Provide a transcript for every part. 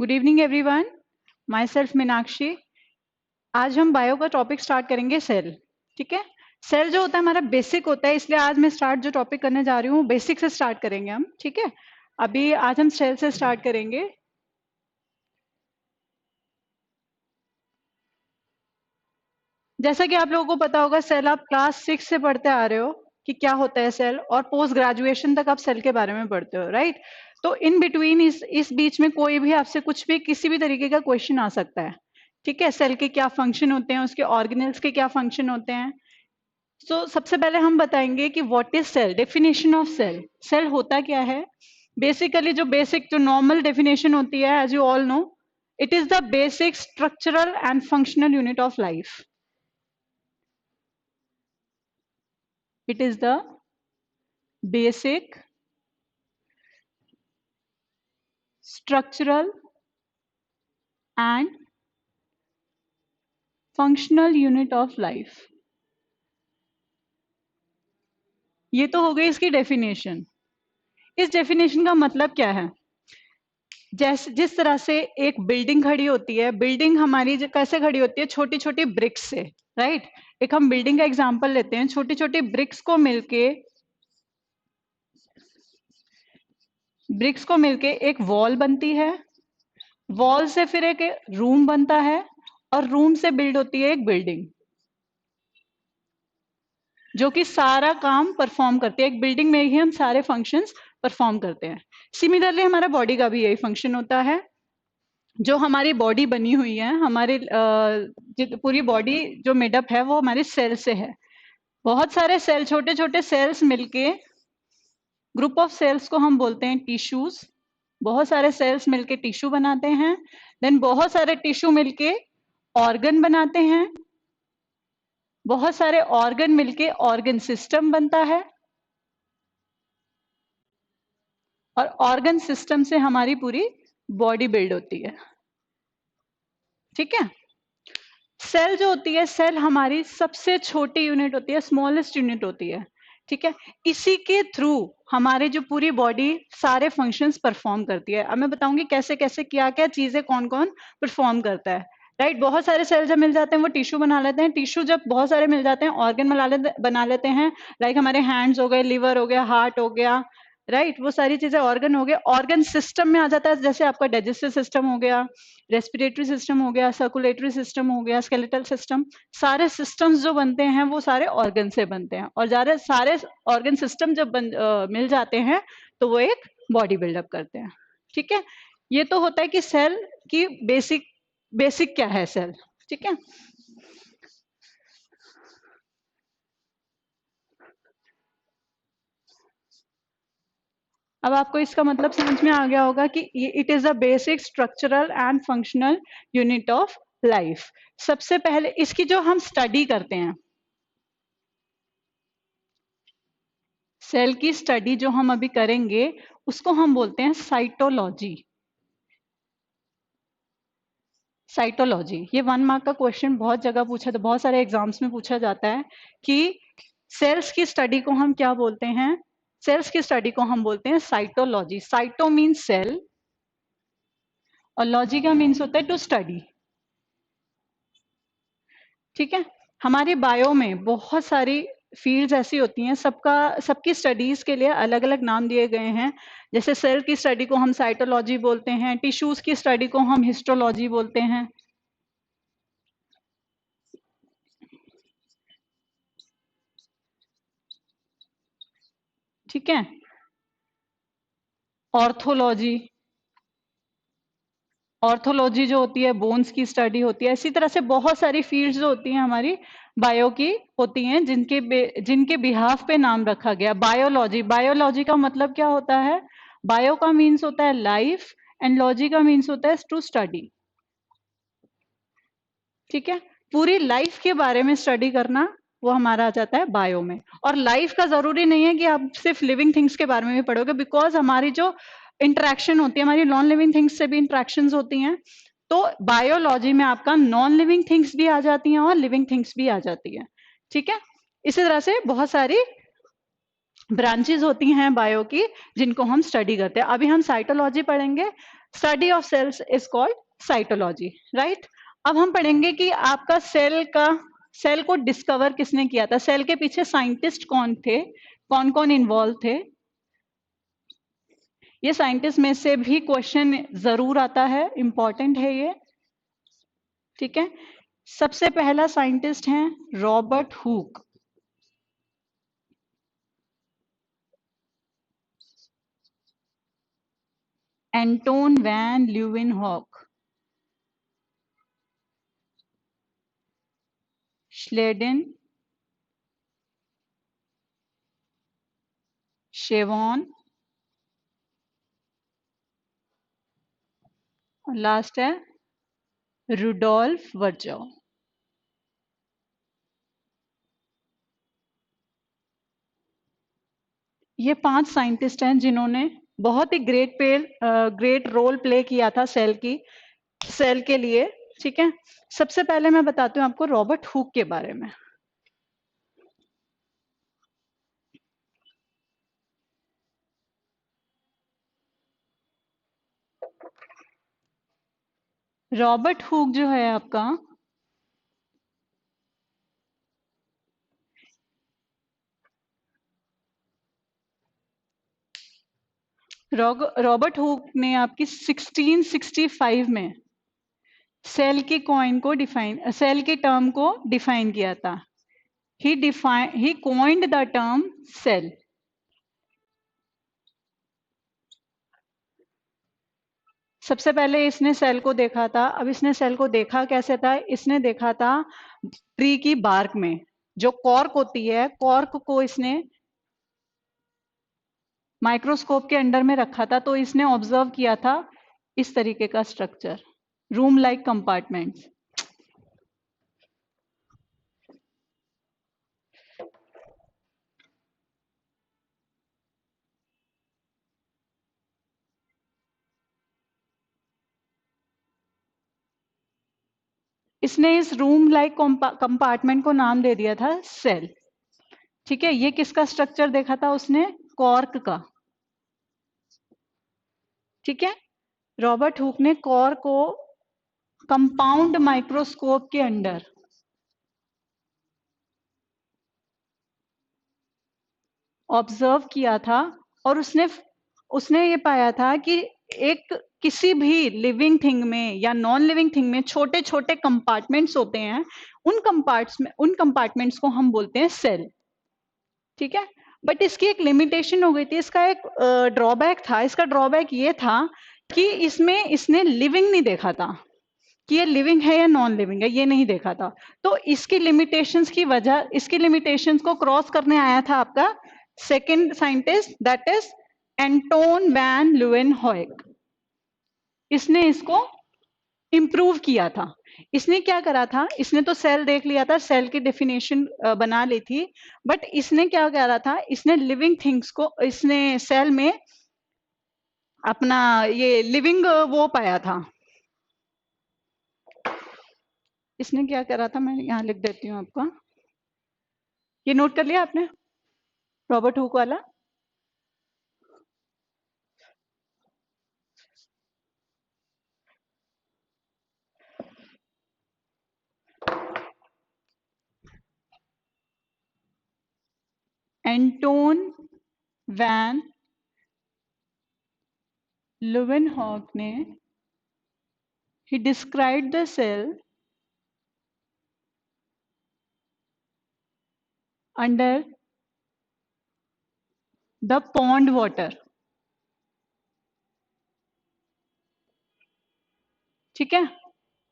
Good evening everyone, my self Meenakshi. आज हम bio का टॉपिक स्टार्ट करेंगे सेल। ठीक है, सेल जो होता है हमारा बेसिक होता है, इसलिए आज मैं स्टार्ट जो टॉपिक करने जा रही हूँ बेसिक से स्टार्ट करेंगे हम। ठीक है, अभी आज हम सेल से स्टार्ट करेंगे। जैसा कि आप लोगों को पता होगा, सेल आप क्लास 6 से पढ़ते आ रहे हो कि क्या होता है सेल, और पोस्ट ग्रेजुएशन तक आप सेल के बारे में पढ़ते हो, राइट। तो इन बिटवीन इस बीच में कोई भी आपसे कुछ भी किसी भी तरीके का क्वेश्चन आ सकता है। ठीक है, सेल के क्या फंक्शन होते हैं, उसके ऑर्गेनेल्स के क्या फंक्शन होते हैं। सबसे पहले हम बताएंगे कि what is cell, definition of cell. Cell होता क्या है? बेसिकली जो बेसिक जो नॉर्मल डेफिनेशन होती है, as you all know, it is the basic structural and functional unit of life. It is the basic structural and functional unit of life। ये तो हो गई इसकी डेफिनेशन। इस डेफिनेशन का मतलब क्या है? जिस तरह से एक बिल्डिंग खड़ी होती है, बिल्डिंग हमारी कैसे खड़ी होती है? छोटी छोटी ब्रिक्स से, राइट। एक हम बिल्डिंग का एग्जांपल लेते हैं, छोटी छोटी ब्रिक्स को मिलके एक वॉल बनती है, वॉल से फिर एक रूम बनता है, और रूम से बिल्ड होती है एक बिल्डिंग जो कि सारा काम परफॉर्म करती है। एक बिल्डिंग में ही हम सारे फंक्शंस परफॉर्म करते हैं। सिमिलरली हमारा बॉडी का भी यही फंक्शन होता है। जो हमारी बॉडी बनी हुई है, हमारी पूरी बॉडी जो मेडअप है वो हमारे सेल से है। बहुत सारे सेल, छोटे छोटे सेल्स मिलके, ग्रुप ऑफ सेल्स को हम बोलते हैं टिश्यूज। बहुत सारे सेल्स मिलके टिश्यू बनाते हैं। देन बहुत सारे टिश्यू मिलके ऑर्गन बनाते हैं। बहुत सारे ऑर्गन मिलके ऑर्गन सिस्टम बनता है, और ऑर्गन सिस्टम से हमारी पूरी बॉडी बिल्ड होती है। ठीक है, सेल जो होती है, सेल हमारी सबसे छोटी यूनिट होती है, स्मॉलेस्ट यूनिट होती है। ठीक है, इसी के थ्रू हमारे जो पूरी बॉडी सारे फंक्शंस परफॉर्म करती है। अब मैं बताऊंगी कैसे कैसे क्या क्या चीजें कौन कौन परफॉर्म करता है, राइट। बहुत सारे सेल जब मिल जाते हैं वो टिश्यू बना लेते हैं, टिश्यू जब बहुत सारे मिल जाते हैं ऑर्गन बना लेते हैं, लाइक हमारे हैंड्स हो गए, लिवर हो गया, हार्ट हो गया, राइट। वो सारी चीजें ऑर्गन हो गए। ऑर्गन सिस्टम में आ जाता है, जैसे आपका डाइजेस्टिव सिस्टम हो गया, रेस्पिरेटरी सिस्टम हो गया, सर्कुलेटरी सिस्टम हो गया, स्केलेटल सिस्टम। सारे सिस्टम्स जो बनते हैं वो सारे ऑर्गन से बनते हैं, और सारे ऑर्गन सिस्टम जब मिल जाते हैं तो वो एक बॉडी बिल्डअप करते हैं। ठीक है, ये तो होता है कि सेल की बेसिक क्या है सेल। ठीक है, अब आपको इसका मतलब समझ में आ गया होगा कि it is the basic structural and functional unit of life. सबसे पहले इसकी जो हम स्टडी करते हैं, सेल की स्टडी जो हम अभी करेंगे उसको हम बोलते हैं साइटोलॉजी। साइटोलॉजी, ये 1 मार्क का क्वेश्चन बहुत जगह पूछा, तो बहुत सारे एग्जाम्स में पूछा जाता है कि सेल्स की स्टडी को हम क्या बोलते हैं। सेल्स की स्टडी को हम बोलते हैं साइटोलॉजी। साइटो मीन्स सेल, और लॉजी का मीन्स होता है टू स्टडी। ठीक है, हमारे बायो में बहुत सारी फील्ड्स ऐसी होती हैं, सबकी स्टडीज के लिए अलग अलग नाम दिए गए हैं। जैसे सेल की स्टडी को हम साइटोलॉजी बोलते हैं, टिश्यूज की स्टडी को हम हिस्टोलॉजी बोलते हैं। ठीक है, ऑर्थोलॉजी जो होती है बोन्स की स्टडी होती है। इसी तरह से बहुत सारी फील्ड्स जो होती हैं हमारी बायो की होती हैं, जिनके बिहाफ पे नाम रखा गया। बायोलॉजी, बायोलॉजी का मतलब क्या होता है? बायो का मीन्स होता है लाइफ, एंड लॉजी का मीन्स होता है टू स्टडी। ठीक है, पूरी लाइफ के बारे में स्टडी करना वो हमारा आ जाता है बायो में। और लाइफ का जरूरी नहीं है कि आप सिर्फ लिविंग थिंग्स के बारे में भी पढ़ोगे, बिकॉज हमारी जो इंटरेक्शन होती है, हमारी नॉन लिविंग थिंग्स से भी इंटरेक्शंस होती हैं। तो बायोलॉजी में आपका नॉन लिविंग थिंग्स भी आ जाती हैं और लिविंग थिंग्स भी आ जाती हैं। ठीक है, इसी तरह से बहुत सारी ब्रांचेस होती हैं बायो की जिनको हम स्टडी करते हैं। अभी हम साइटोलॉजी पढ़ेंगे। Study of cells is called cytology, right. अब हम पढ़ेंगे कि आपका सेल को डिस्कवर किसने किया था, सेल के पीछे साइंटिस्ट कौन थे, कौन कौन इन्वॉल्व थे। ये साइंटिस्ट में से भी क्वेश्चन जरूर आता है, इंपॉर्टेंट है ये, ठीक है। सबसे पहला साइंटिस्ट है Robert Hooke. Anton van Leeuwenhoek, Schleiden, Schwann, और लास्ट है रुडोल्फ वर्जो। ये 5 साइंटिस्ट हैं जिन्होंने बहुत ही ग्रेट रोल प्ले किया था सेल के लिए, ठीक है। सबसे पहले मैं बताती हूँ आपको रॉबर्ट हुक के बारे में। रॉबर्ट हुक जो है आपका, रॉबर्ट हुक ने आपकी 1665 में सेल के टर्म को डिफाइन किया था। ही coined द टर्म सेल। सबसे पहले इसने सेल को देखा था। अब इसने सेल को देखा कैसे था, इसने देखा था ट्री की बार्क में जो कॉर्क होती है, कॉर्क को इसने माइक्रोस्कोप के अंडर में रखा था, तो इसने ऑब्जर्व किया था इस तरीके का स्ट्रक्चर, रूम लाइक कंपार्टमेंट्स। इसने इस रूम लाइक कंपार्टमेंट को नाम दे दिया था सेल, ठीक है। ये किसका स्ट्रक्चर देखा था उसने, कॉर्क का, ठीक है। रॉबर्ट हुक ने कॉर्क को कंपाउंड माइक्रोस्कोप के अंडर ऑब्जर्व किया था, और उसने ये पाया था कि एक किसी भी लिविंग थिंग में या नॉन लिविंग थिंग में छोटे छोटे कंपार्टमेंट्स होते हैं, उन कंपार्टमेंट्स को हम बोलते हैं सेल, ठीक है। बट इसकी एक लिमिटेशन हो गई थी, इसका एक ड्रॉबैक था। इसका ड्रॉबैक ये था कि इसमें इसने लिविंग नहीं देखा था, कि ये लिविंग है या नॉन लिविंग है, ये नहीं देखा था। तो इसकी लिमिटेशंस को क्रॉस करने आया था आपका second scientist, that is Anton van Leeuwenhoek. इसने इसको इंप्रूव किया था। इसने क्या करा था, इसने तो सेल देख लिया था, सेल की डेफिनेशन बना ली थी, बट इसने क्या करा था, इसने लिविंग थिंग्स को, इसने सेल में अपना ये लिविंग वो पाया था। इसने क्या करा था, मैं यहाँ लिख देती हूँ आपको, ये नोट कर लिया आपने रॉबर्ट हुक वाला। एंटोन वैन ल्यूवेनहॉक ने he described the cell under the pond water, ठीक है।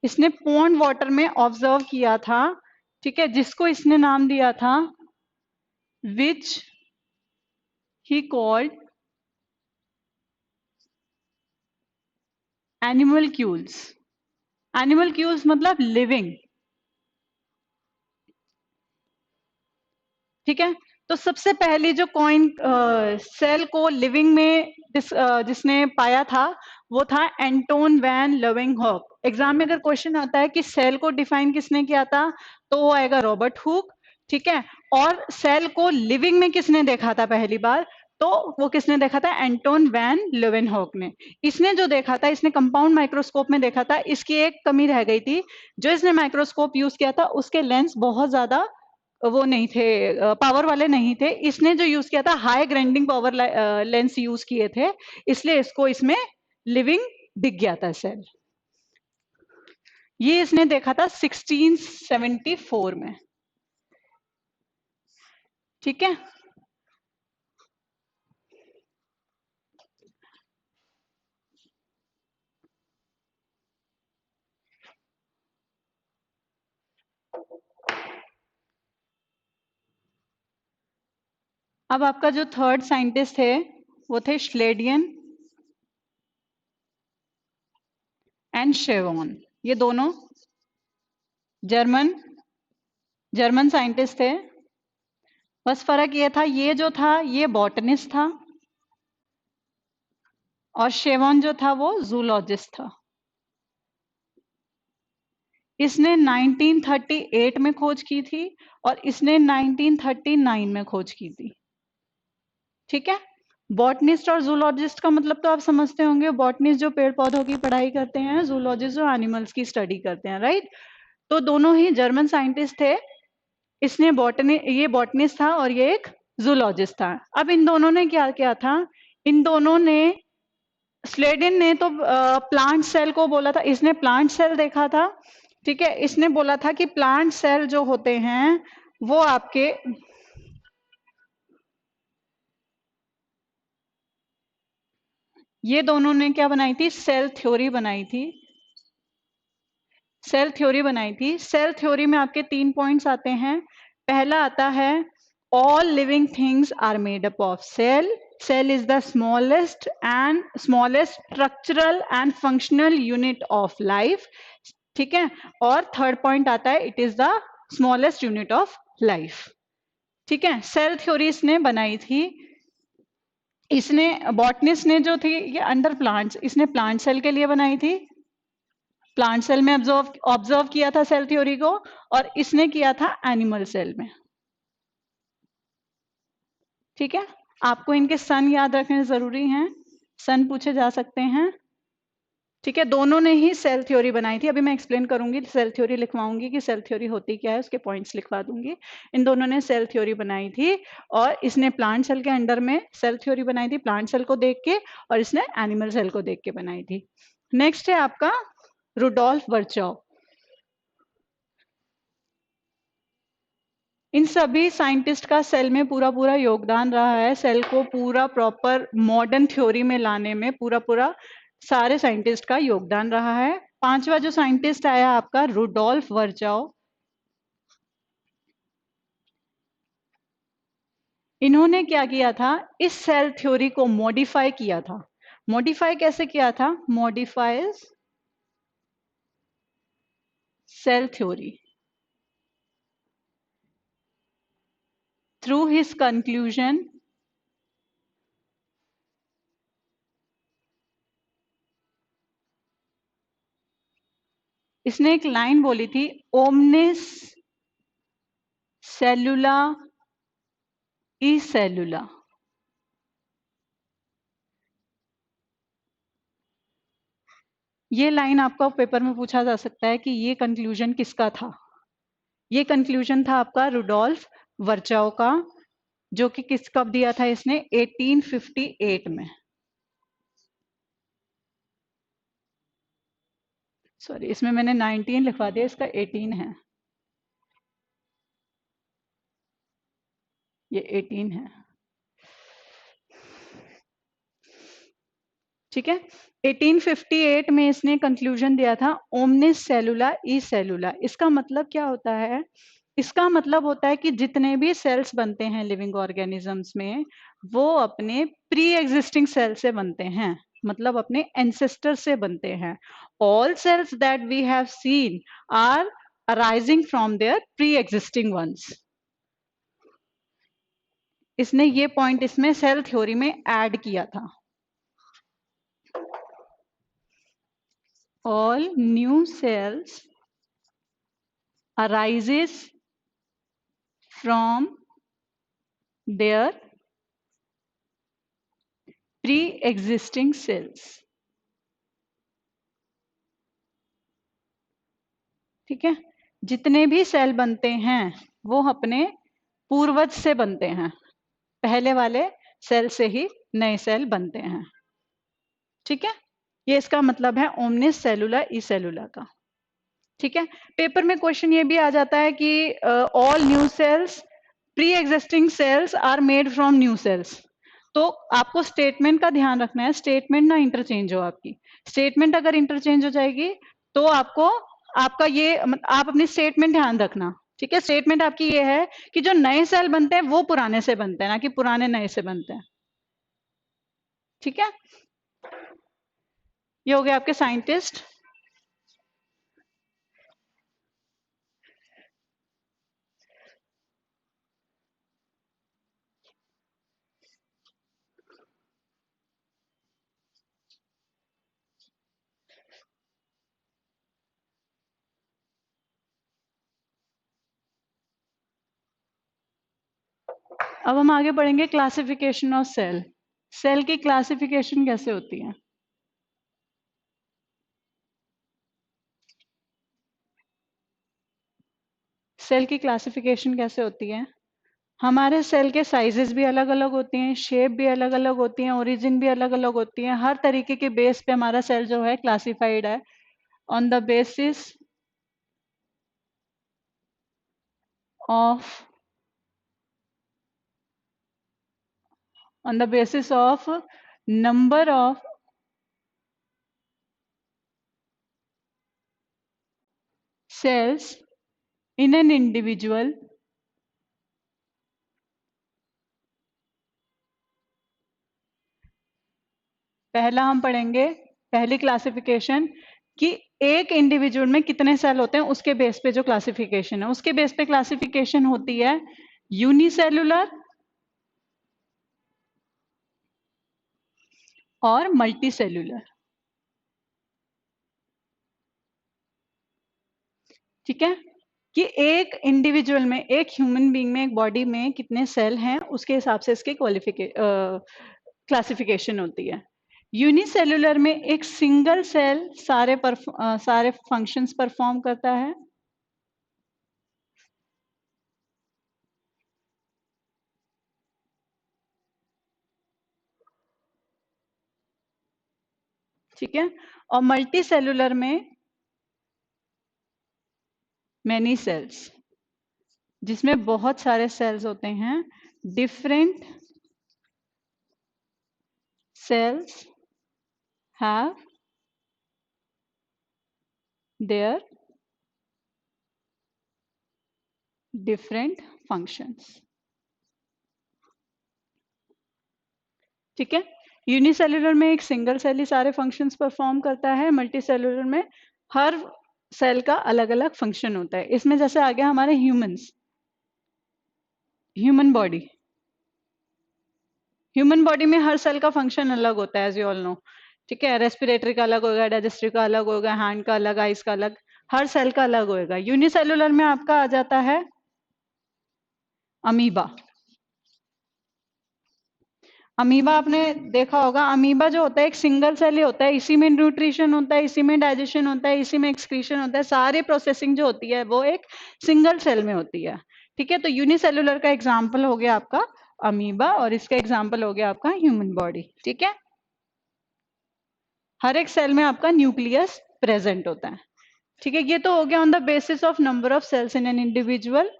इसने पॉन्ड वाटर में ऑब्जर्व किया था, ठीक है, जिसको इसने नाम दिया था विच ही कॉल्ड एनिमलक्यूल्स। एनिमलक्यूल्स मतलब लिविंग, ठीक है। तो सबसे पहली जो सेल को लिविंग में जिसने पाया था वो था एंटोन वैन ल्यूवेनहॉक। एग्जाम में अगर क्वेश्चन आता है कि सेल को डिफाइन किसने किया था, तो वो आएगा रॉबर्ट हुक, ठीक है। और सेल को लिविंग में किसने देखा था पहली बार, तो वो किसने देखा था? एंटोन वैन लेवेनहॉक ने। इसने जो देखा था, इसने कंपाउंड माइक्रोस्कोप में देखा था। इसकी एक कमी रह गई थी, जो इसने माइक्रोस्कोप यूज किया था उसके लेंस बहुत ज्यादा वो नहीं थे, पावर वाले नहीं थे। इसने जो यूज किया था high grinding power lens use किए थे, इसलिए इसको इसमें लिविंग दिख गया था सेल। ये इसने देखा था 1674 में। ठीक है, अब आपका जो थर्ड साइंटिस्ट थे वो थे श्लेडियन एंड शेवॉन। ये दोनों जर्मन जर्मन साइंटिस्ट थे। बस फर्क ये था, ये जो था ये बॉटनिस्ट था और शेवॉन जो था वो जूलॉजिस्ट था। इसने 1938 में खोज की थी और इसने 1939 में खोज की थी। ठीक है, बॉटनिस्ट और जूलॉजिस्ट का मतलब तो आप समझते होंगे। बॉटनिस्ट जो पेड़ पौधों की पढ़ाई करते हैं, जूलॉजिस्ट जो एनिमल्स की स्टडी करते हैं, राइट। तो दोनों ही जर्मन साइंटिस्ट थे। इसने ये बॉटनिस्ट था और ये एक जूलॉजिस्ट था। अब इन दोनों ने क्या किया था? इन दोनों ने, स्लेडिन ने तो प्लांट सेल को बोला था, इसने प्लांट सेल देखा था। ठीक है, इसने बोला था कि प्लांट सेल जो होते हैं वो आपके, ये दोनों ने क्या बनाई थी? सेल थ्योरी बनाई थी। सेल थ्योरी बनाई थी। सेल थ्योरी में आपके 3 पॉइंट्स आते हैं। पहला आता है all living things are made up of cell. Cell is the smallest structural and functional unit of life. ठीक है, और थर्ड पॉइंट आता है it is the smallest unit of life. ठीक है, सेल थ्योरी इसने बनाई थी। इसने, बॉटनिस्ट ने जो थी ये अंडर प्लांट्स, इसने प्लांट सेल के लिए बनाई थी। प्लांट सेल में ऑब्जर्व किया था सेल थ्योरी को, और इसने किया था एनिमल सेल में। ठीक है, आपको इनके सन याद रखने जरूरी हैं, सन पूछे जा सकते हैं। ठीक है, दोनों ने ही सेल थ्योरी बनाई थी। अभी मैं एक्सप्लेन करूंगी, सेल थ्योरी लिखवाऊंगी कि सेल थ्योरी होती क्या है, उसके पॉइंट्स लिखवा दूंगी। इन दोनों ने सेल थ्योरी बनाई थी और इसने प्लांट सेल के अंडर में सेल थ्योरी बनाई थी, प्लांट सेल को देख के, और इसने एनिमल सेल को देख के बनाई थी। नेक्स्ट है आपका रुडोल्फ वर्चॉव। इन सभी साइंटिस्ट का सेल में पूरा पूरा योगदान रहा है। सेल को पूरा प्रॉपर मॉडर्न थ्योरी में लाने में पूरा पूरा सारे साइंटिस्ट का योगदान रहा है। पांचवा जो साइंटिस्ट आया आपका रुडोल्फ वर्चाओ। इन्होंने क्या किया था? इस सेल थ्योरी को मॉडिफाई किया था। मॉडिफाई कैसे किया था? Modifies cell theory through his conclusion इसने एक लाइन बोली थी, ओमनिस सेलुला ई सेलुला। ये लाइन आपका पेपर में पूछा जा सकता है कि ये कंक्लूजन किसका था? ये कंक्लूजन था आपका रुडोल्फ वर्चाओ का, जो कि किस कब दिया था इसने? 1858 में। सॉरी, इसमें मैंने 19 लिखवा दिया, इसका 18 है। ये 18 है। ठीक है, 1858 में इसने कंक्लूजन दिया था ओमनिस सेलुला ई सेलुला। इसका मतलब क्या होता है? इसका मतलब होता है कि जितने भी सेल्स बनते हैं लिविंग ऑर्गेनिजम्स में, वो अपने प्री एग्जिस्टिंग सेल से बनते हैं, मतलब अपने एंसेस्टर से बनते हैं। All cells that we have seen are arising from their pre existing ones. इसने ये पॉइंट इसमें सेल थ्योरी में ऐड किया था। All new cells arises from their pre existing sales. ठीक है, जितने भी सेल बनते हैं वो अपने पूर्वज से बनते हैं, पहले वाले सेल से ही नए सेल बनते हैं। ठीक है, ये इसका मतलब है ओमनिस सेलुलर ई सेलुलर का। ठीक है, पेपर में क्वेश्चन ये भी आ जाता है कि all new cells pre existing cells are made from new cells. तो आपको स्टेटमेंट का ध्यान रखना है, स्टेटमेंट ना इंटरचेंज हो आपकी। स्टेटमेंट अगर इंटरचेंज हो जाएगी तो आपको आपका ये आप अपनी स्टेटमेंट ध्यान रखना। ठीक है, स्टेटमेंट आपकी ये है कि जो नए सेल बनते हैं वो पुराने से बनते हैं, ना कि पुराने नए से बनते हैं। ठीक है, ये हो गए आपके साइंटिस्ट। अब हम आगे बढ़ेंगे क्लासिफिकेशन ऑफ सेल। सेल की क्लासिफिकेशन कैसे होती है? सेल की क्लासिफिकेशन कैसे होती है? हमारे सेल के साइजेस भी अलग अलग होती हैं, शेप भी अलग अलग होती हैं, ओरिजिन भी अलग अलग होती हैं। हर तरीके के बेस पे हमारा सेल जो है क्लासिफाइड है on the basis of number of cells in an individual पहला हम पढ़ेंगे, पहली क्लासिफिकेशन कि एक इंडिविजुअल में कितने सेल होते हैं, उसके बेस पे जो क्लासिफिकेशन है, उसके बेस पे क्लासिफिकेशन होती है यूनिसेलुलर और मल्टी सेलुलर। ठीक है, कि एक इंडिविजुअल में, एक ह्यूमन बीइंग में, एक बॉडी में कितने सेल हैं उसके हिसाब से इसकी क्लासिफिकेशन होती है। यूनिसेलुलर में एक सिंगल सेल सारे फंक्शंस परफॉर्म करता है। ठीक है, और मल्टी सेलुलर में मैनी सेल्स, जिसमें बहुत सारे सेल्स होते हैं। Different cells have their different functions. ठीक है, यूनिसेलुलर में एक सिंगल सेल ही सारे फंक्शंस परफॉर्म करता है, मल्टी सेलुलर में हर सेल का अलग अलग फंक्शन होता है। इसमें जैसे आ गया हमारे ह्यूमन बॉडी। ह्यूमन बॉडी में हर सेल का फंक्शन अलग होता है, एज यू ऑल नो। ठीक है, रेस्पिरेटरी का अलग होगा, डाइजेस्टिव का अलग होगा, हैंड का अलग, आइज का अलग, हर सेल का अलग होगा। यूनिसेलुलर में आपका आ जाता है अमीबा। अमीबा आपने देखा होगा, अमीबा जो होता है एक सिंगल सेल ही होता है, इसी में न्यूट्रिशन होता है, इसी में डाइजेशन होता है, इसी में एक्सक्रीशन होता है, सारी प्रोसेसिंग जो होती है वो एक सिंगल सेल में होती है। ठीक है, तो यूनिसेलुलर का एग्जाम्पल हो गया आपका अमीबा, और इसका एग्जाम्पल हो गया आपका ह्यूमन बॉडी। ठीक है, हर एक सेल में आपका न्यूक्लियस प्रेजेंट होता है। ठीक है, ये तो हो गया on the basis of number of cells in an individual.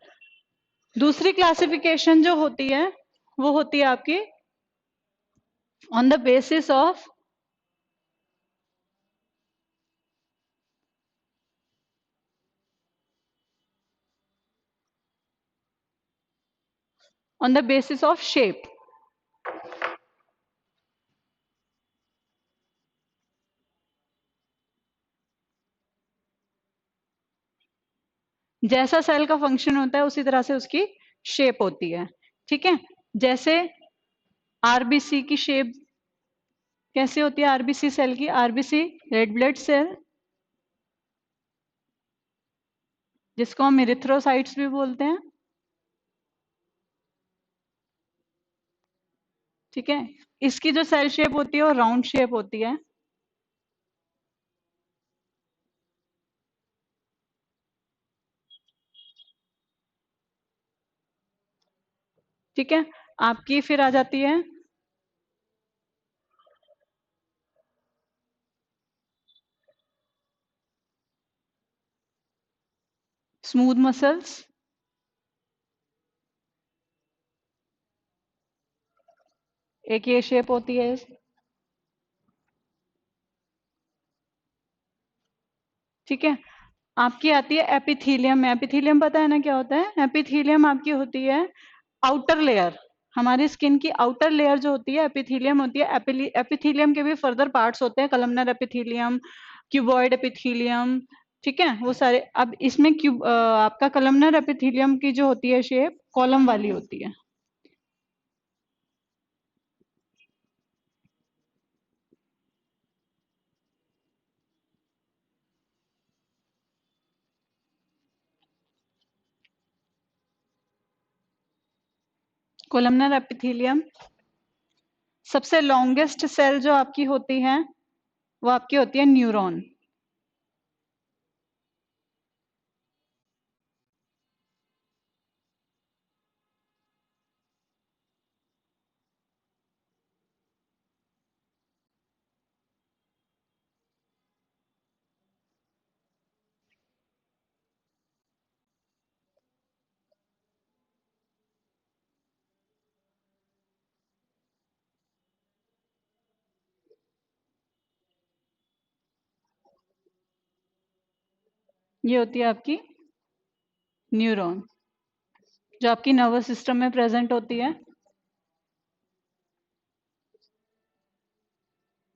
दूसरी क्लासिफिकेशन जो होती है वो होती है आपकी on the basis of shape. जैसा सेल का फंक्शन होता है उसी तरह से उसकी शेप होती है। ठीक है, जैसे आरबीसी की शेप कैसे होती है? आरबीसी सेल की, आरबीसी रेड ब्लड सेल, जिसको हम इरिथ्रोसाइट्स भी बोलते हैं। ठीक है। इसकी जो सेल शेप होती है वो राउंड शेप होती है। ठीक है, आपकी फिर आ जाती है स्मूथ मसल्स। एक ये शेप होती है। ठीक है, आपकी आती है एपिथीलियम। एपिथीलियम पता है ना क्या होता है? एपिथीलियम आपकी होती है आउटर लेयर। हमारी स्किन की आउटर लेयर जो होती है एपिथीलियम होती है। एपिथीलियम के भी फर्दर पार्ट्स होते हैं, कलमनर एपिथीलियम, क्यूबॉइड एपिथीलियम। ठीक है, वो सारे। अब इसमें आपका कलमनर एपिथीलियम की जो होती है शेप कॉलम वाली होती है। Columnar epithelium. सबसे लॉन्गेस्ट सेल जो आपकी होती है वो आपकी होती है न्यूरॉन। ये होती है आपकी न्यूरॉन, जो आपकी नर्वस सिस्टम में प्रेजेंट होती है।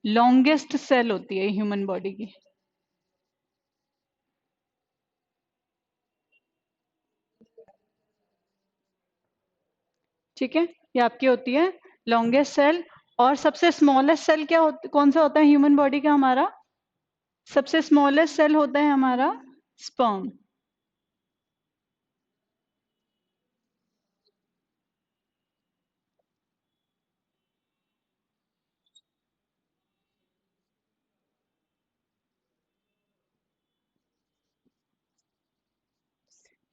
लॉन्गेस्ट सेल होती है ह्यूमन बॉडी की। ठीक है, ये आपकी होती है लॉन्गेस्ट सेल। और सबसे स्मॉलेस्ट सेल कौन सा होता है ह्यूमन बॉडी का? हमारा सबसे स्मॉलेस्ट सेल होता है हमारा स्पर्म।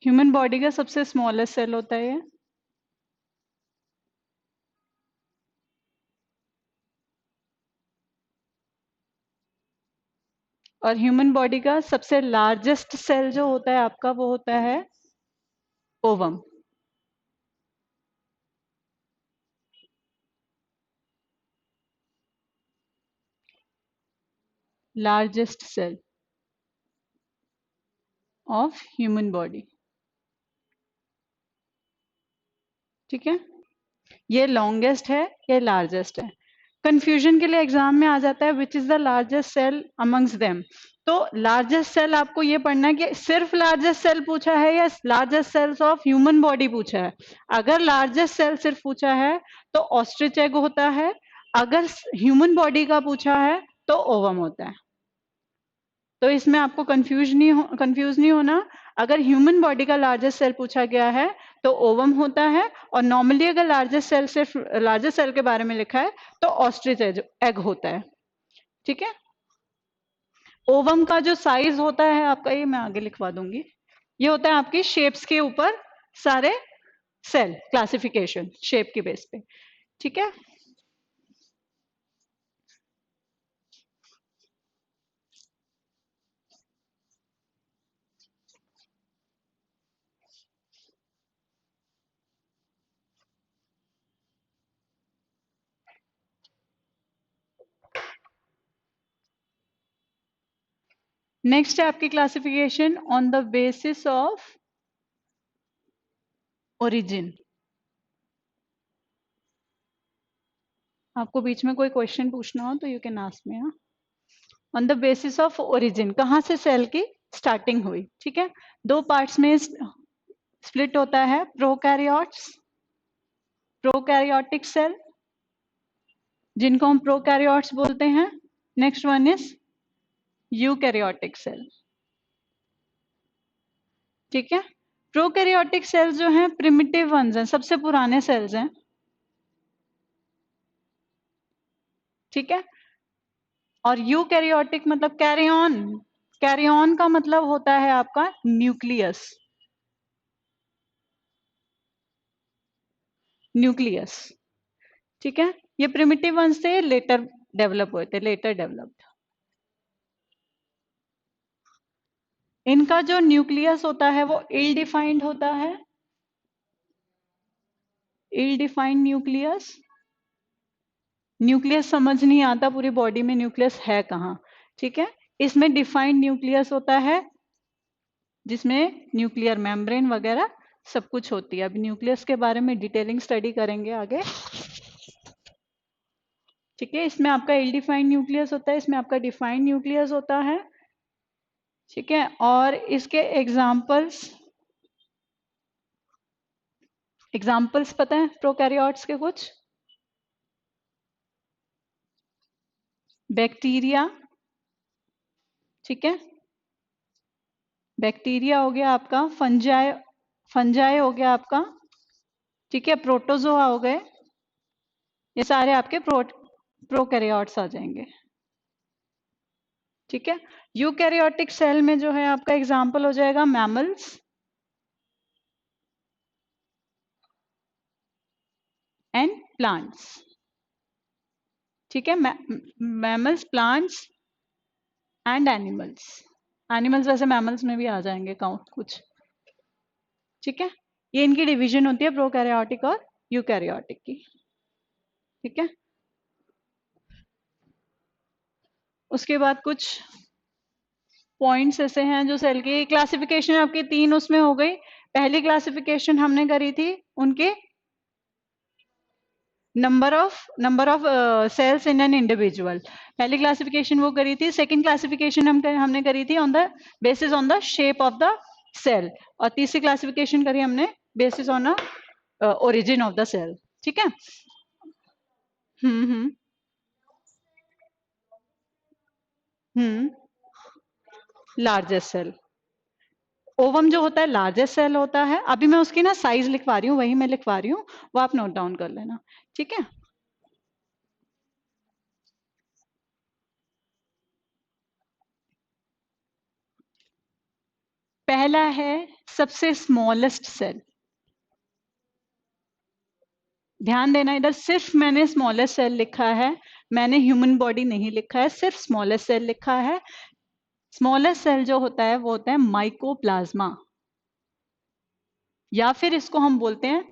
ह्यूमन बॉडी का सबसे स्मॉलेस्ट सेल होता है ये। और ह्यूमन बॉडी का सबसे लार्जेस्ट सेल जो होता है आपका वो होता है ovum. Largest cell of human body. ठीक है, ये लॉन्गेस्ट है, ये लार्जेस्ट है। कंफ्यूजन के लिए एग्जाम में आ जाता है which is the largest cell amongst them. तो लार्जेस्ट सेल आपको ये पढ़ना है कि सिर्फ लार्जेस्ट सेल पूछा है या largest cells of human body पूछा है। अगर लार्जेस्ट सेल सिर्फ पूछा है तो ऑस्ट्रिच एग होता है। अगर ह्यूमन बॉडी का पूछा है तो ओवम होता है। तो इसमें आपको कंफ्यूज नहीं होना। अगर ह्यूमन बॉडी का लार्जेस्ट सेल पूछा गया है तो ओवम होता है। और नॉर्मली अगर लार्जेस्ट सेल सिर्फ लार्जेस्ट सेल के बारे में लिखा है तो ऑस्ट्रिच एग होता है। ठीक है, ओवम का जो साइज होता है आपका, ये मैं आगे लिखवा दूंगी। ये होता है आपकी शेप्स के ऊपर सारे सेल क्लासिफिकेशन शेप के बेस पे। ठीक है, नेक्स्ट है आपकी classification on the basis of origin. आपको बीच में कोई क्वेश्चन पूछना हो तो you can ask me. On the basis of origin, कहाँ से सेल की स्टार्टिंग हुई। ठीक है, दो पार्ट्स में स्प्लिट होता है, प्रोकैरियोट्स, प्रोकैरियोटिक सेल जिनको हम प्रोकैरियोट्स बोलते हैं। Next one is eukaryotic cell. ठीक है, प्रोकैरियोटिक सेल्स जो हैं प्रिमिटिव वंस हैं, सबसे पुराने सेल्स हैं। ठीक है। और यूकैरियोटिक मतलब कैरी ऑन, कैरी ऑन का मतलब होता है आपका न्यूक्लियस, न्यूक्लियस। ठीक है, ये प्रिमिटिव वन से लेटर डेवलप हुए थे, लेटर डेवलप्ड। इनका जो न्यूक्लियस होता है वो इल डिफाइंड होता है, इल डिफाइंड न्यूक्लियस। न्यूक्लियस समझ नहीं आता पूरी बॉडी में न्यूक्लियस है कहाँ, ठीक है। इसमें डिफाइंड न्यूक्लियस होता है जिसमें न्यूक्लियर मेम्ब्रेन वगैरह सब कुछ होती है। अब न्यूक्लियस के बारे में डिटेलिंग स्टडी करेंगे आगे, ठीक है। इसमें आपका इल डिफाइंड न्यूक्लियस होता है, इसमें आपका डिफाइंड न्यूक्लियस होता है, ठीक है। और इसके एग्जाम्पल्स, एग्जाम्पल्स पता है प्रोकैरियोट्स के कुछ? बैक्टीरिया, ठीक है, बैक्टीरिया हो गया आपका, फंजाई, फंजाई हो गया आपका, ठीक है, प्रोटोजोआ हो गए, ये सारे आपके प्रोकैरियोट्स आ जाएंगे, ठीक है। यूकैरियोटिक सेल में जो है आपका एग्जाम्पल हो जाएगा मैमल्स एंड प्लांट्स, ठीक है। Mammals, plants and animals, animals वैसे मैमल्स में भी आ जाएंगे काउंट कुछ, ठीक है। ये इनकी डिवीजन होती है प्रोकैरियोटिक और यूकैरियोटिक की, ठीक है। उसके बाद कुछ पॉइंट्स ऐसे हैं जो सेल की क्लासिफिकेशन आपकी तीन उसमें हो गई। पहली क्लासिफिकेशन हमने करी थी उनके number of cells in an individual, पहली क्लासिफिकेशन वो करी थी। सेकंड क्लासिफिकेशन हमने करी थी on the basis on the shape of the cell, और तीसरी क्लासिफिकेशन करी हमने basis on origin of the cell, ठीक है। Hmm, hmm, largest cell, ovum जो होता है लार्जेस्ट सेल होता है। अभी मैं उसकी ना साइज लिखवा रही हूँ, वही मैं लिखवा रही हूँ, वो आप नोट डाउन कर लेना, ठीक है। पहला है सबसे स्मॉलेस्ट सेल, ध्यान देना इधर, सिर्फ मैंने स्मॉलेस्ट सेल लिखा है, मैंने ह्यूमन बॉडी नहीं लिखा है, सिर्फ स्मॉलेस्ट सेल लिखा है। स्मॉलेस्ट सेल जो होता है वो होता है माइकोप्लाज्मा, या फिर इसको हम बोलते हैं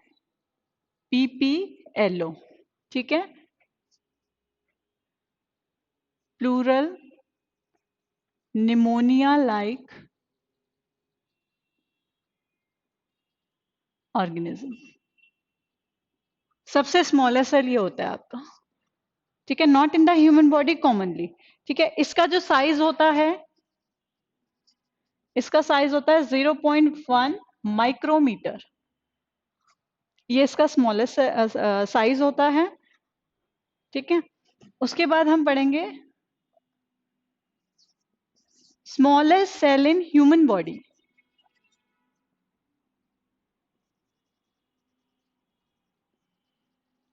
पीपीएलओ, ठीक है, प्लूरल निमोनिया लाइक ऑर्गेनिज्म। सबसे स्मॉलेस्ट सेल ये होता है आपका, ठीक है, not in the human body commonly, ठीक है। इसका जो साइज होता है, इसका साइज होता है 0.1 माइक्रोमीटर, ये इसका स्मॉलेस्ट साइज होता है, ठीक है। उसके बाद हम पढ़ेंगे smallest cell in human body,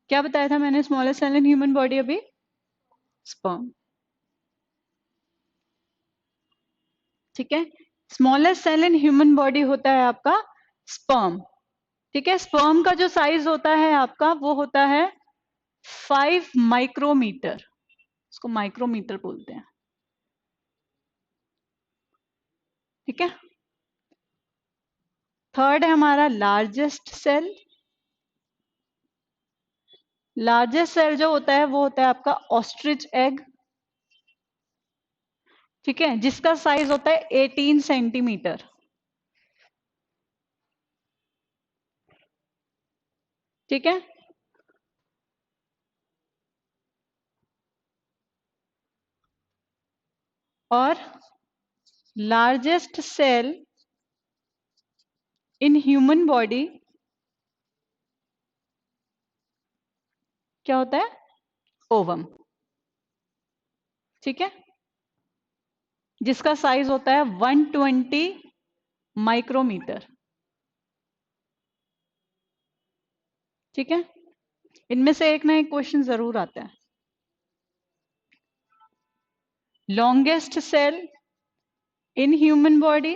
क्या बताया था मैंने smallest cell in human body अभी? स्पर्म, ठीक है। Smallest cell in human body होता है आपका स्पर्म, ठीक है। स्पर्म का जो साइज होता है आपका वो होता है 5 माइक्रोमीटर, इसको माइक्रोमीटर बोलते हैं, ठीक है। थर्ड है हमारा लार्जेस्ट सेल, लार्जेस्ट सेल जो होता है वो होता है आपका ऑस्ट्रिच एग, ठीक है, जिसका साइज होता है 18 सेंटीमीटर, ठीक है। और largest cell in human body क्या होता है? ओवम, ठीक है, जिसका साइज होता है 120 माइक्रोमीटर, ठीक है। इनमें से एक ना एक क्वेश्चन जरूर आता है, longest cell in human body,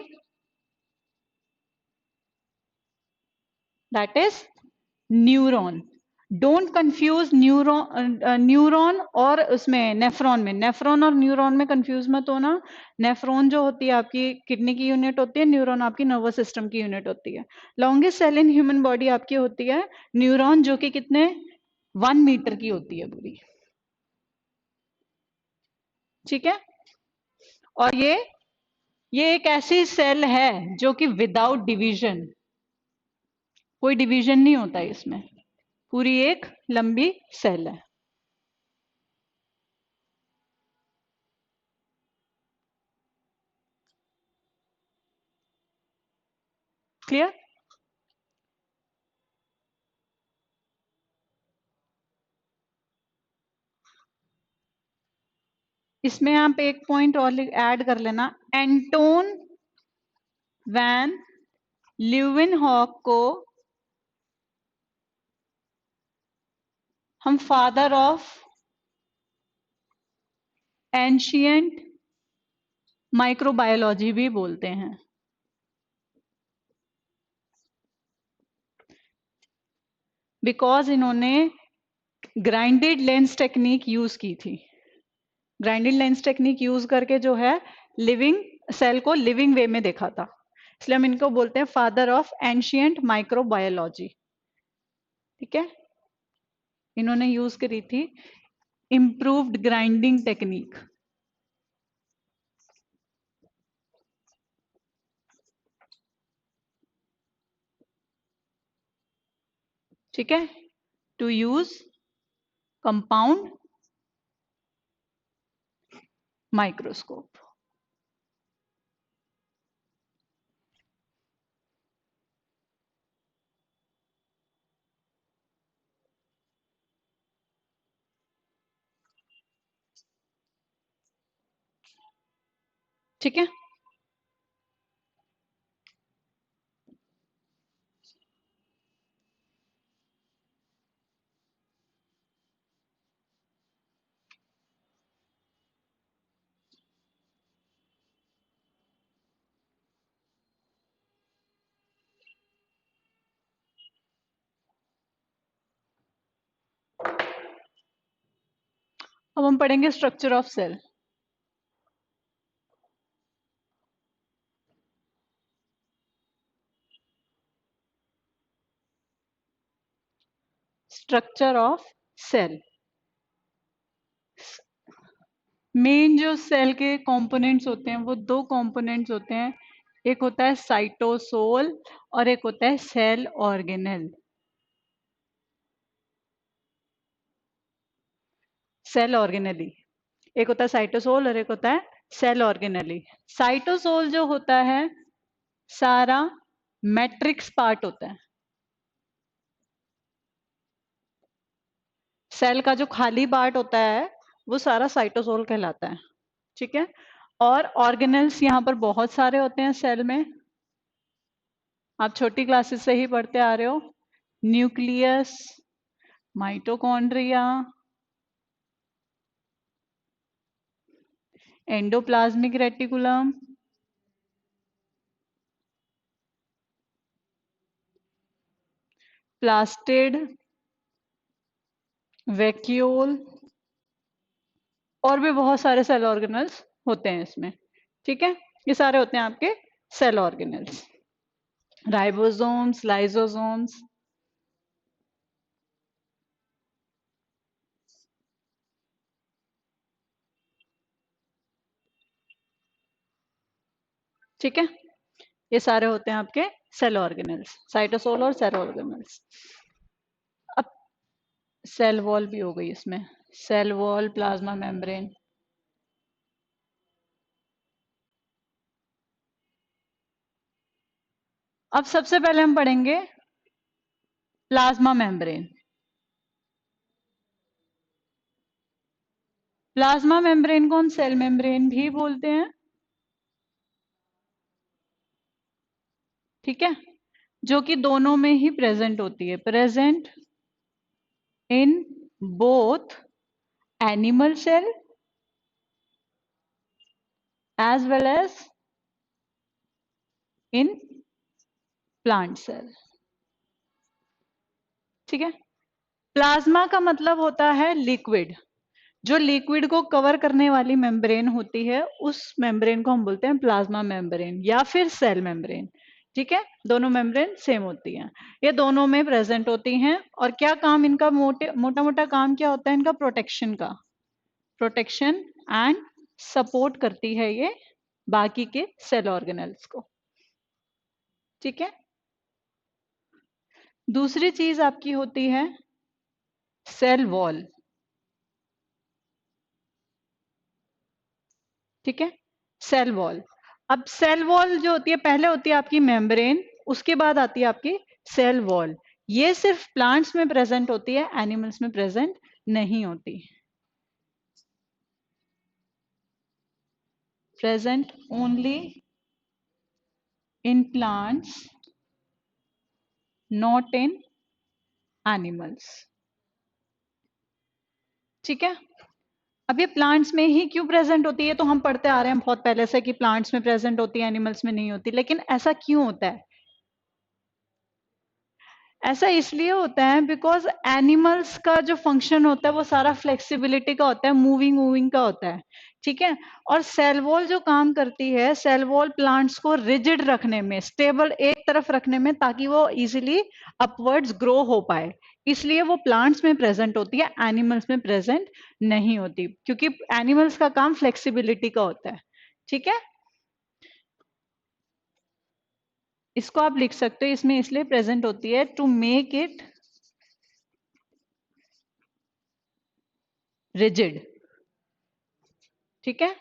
that is neuron. Don't confuse neuron और उसमें नेफ्रॉन में, नेफ्रॉन और न्यूरॉन में कंफ्यूज मत होना। नेफ्रॉन जो होती है आपकी किडनी की यूनिट होती है, न्यूरॉन आपकी नर्वस सिस्टम की यूनिट होती है। Longest cell in human body आपकी होती है न्यूरॉन, जो कि कितने 1 मीटर की होती है पूरी, ठीक है। और ये एक ऐसी सेल है जो कि विदाउट डिवीजन, कोई डिवीजन नहीं होता है इसमें, पूरी एक लंबी सेल है। क्लियर? इसमें आप एक पॉइंट और ऐड कर लेना, एंटोन वैन ल्यूवेनहॉक को हम फादर ऑफ एंशियंट माइक्रोबायोलॉजी भी बोलते हैं, बिकॉज इन्होंने ग्राइंडेड लेंस टेक्निक यूज की थी। ग्राइंडेड लेंस टेक्निक यूज करके जो है लिविंग सेल को लिविंग वे में देखा था, इसलिए हम इनको बोलते हैं फादर ऑफ एंशियंट माइक्रोबायोलॉजी, ठीक है। इन्होंने यूज करी थी इम्प्रूव्ड ग्राइंडिंग टेक्निक, ठीक है, टू यूज कंपाउंड माइक्रोस्कोप। ठीक है, अब हम पढ़ेंगे structure of cell. Structure of cell, main जो सेल के कंपोनेंट्स होते हैं वो दो कंपोनेंट्स होते हैं, एक होता है साइटोसोल और एक होता है सेल ऑर्गेनेल। सेल ऑर्गेनेली, एक होता है साइटोसोल और एक होता है सेल ऑर्गेनेली। साइटोसोल जो होता है सारा मैट्रिक्स पार्ट होता है, सेल का जो खाली पार्ट होता है वो सारा साइटोसोल कहलाता है, ठीक है। और ऑर्गेनेल्स यहाँ पर बहुत सारे होते हैं सेल में, आप छोटी क्लासेस से ही पढ़ते आ रहे हो। Nucleus, mitochondria, endoplasmic reticulum, plastid, vacuole, और भी बहुत सारे सेल ऑर्गेनल्स होते हैं इसमें, ठीक है। ये सारे होते हैं आपके सेल ऑर्गेनल्स, राइबोसोम्स, लाइसोसोम्स, ठीक है। ये सारे होते हैं आपके सेल ऑर्गेनल्स, साइटोसोल और सेल ऑर्गेनल्स। अब सेल वॉल भी हो गई इसमें, सेल वॉल, प्लाज्मा मेम्ब्रेन। अब सबसे पहले हम पढ़ेंगे प्लाज्मा मेम्ब्रेन। प्लाज्मा मेम्ब्रेन को हम सेल मेम्ब्रेन भी बोलते हैं, ठीक है, जो कि दोनों में ही प्रेजेंट होती है, present in both animal cell as well as in plant cell. ठीक है। प्लाज्मा का मतलब होता है लिक्विड। जो लिक्विड को कवर करने वाली मेम्ब्रेन होती है उस मेम्ब्रेन को हम बोलते हैं प्लाज्मा मेम्ब्रेन या फिर सेल मेम्ब्रेन। ठीक है, दोनों मेम्ब्रेन सेम होती हैं, ये दोनों में प्रेजेंट होती हैं। और क्या काम इनका, मोटा मोटा काम क्या होता है इनका? प्रोटेक्शन का। प्रोटेक्शन एंड सपोर्ट करती है ये बाकी के सेल ऑर्गेनल्स को। ठीक है। दूसरी चीज आपकी होती है सेल वॉल। ठीक है, सेल वॉल। अब सेल वॉल जो होती है, पहले होती है आपकी मेम्ब्रेन, उसके बाद आती है आपकी सेल वॉल। ये सिर्फ प्लांट्स में प्रेजेंट होती है, एनिमल्स में प्रेजेंट नहीं होती। Present only in plants, not in animals. ठीक है। अब ये प्लांट्स में ही क्यों प्रेजेंट होती है? तो हम पढ़ते आ रहे हैं बहुत पहले से कि प्लांट्स में प्रेजेंट होती है, एनिमल्स में नहीं होती। लेकिन ऐसा क्यों होता है? ऐसा इसलिए होता है बिकॉज एनिमल्स का जो फंक्शन होता है वो सारा फ्लेक्सिबिलिटी का होता है, मूविंग मूविंग का होता है। ठीक है। और सेल वॉल जो काम करती है, सेल वॉल प्लांट्स को रिजिड रखने में, स्टेबल एक तरफ रखने में, ताकि वो इजीली अपवर्ड्स ग्रो हो पाए। इसलिए वो प्लांट्स में प्रेजेंट होती है, एनिमल्स में प्रेजेंट नहीं होती, क्योंकि एनिमल्स का काम फ्लेक्सिबिलिटी का होता है। ठीक है। इसको आप लिख सकते हो, इसमें इसलिए प्रेजेंट होती है टू मेक इट रिजिड। ठीक है।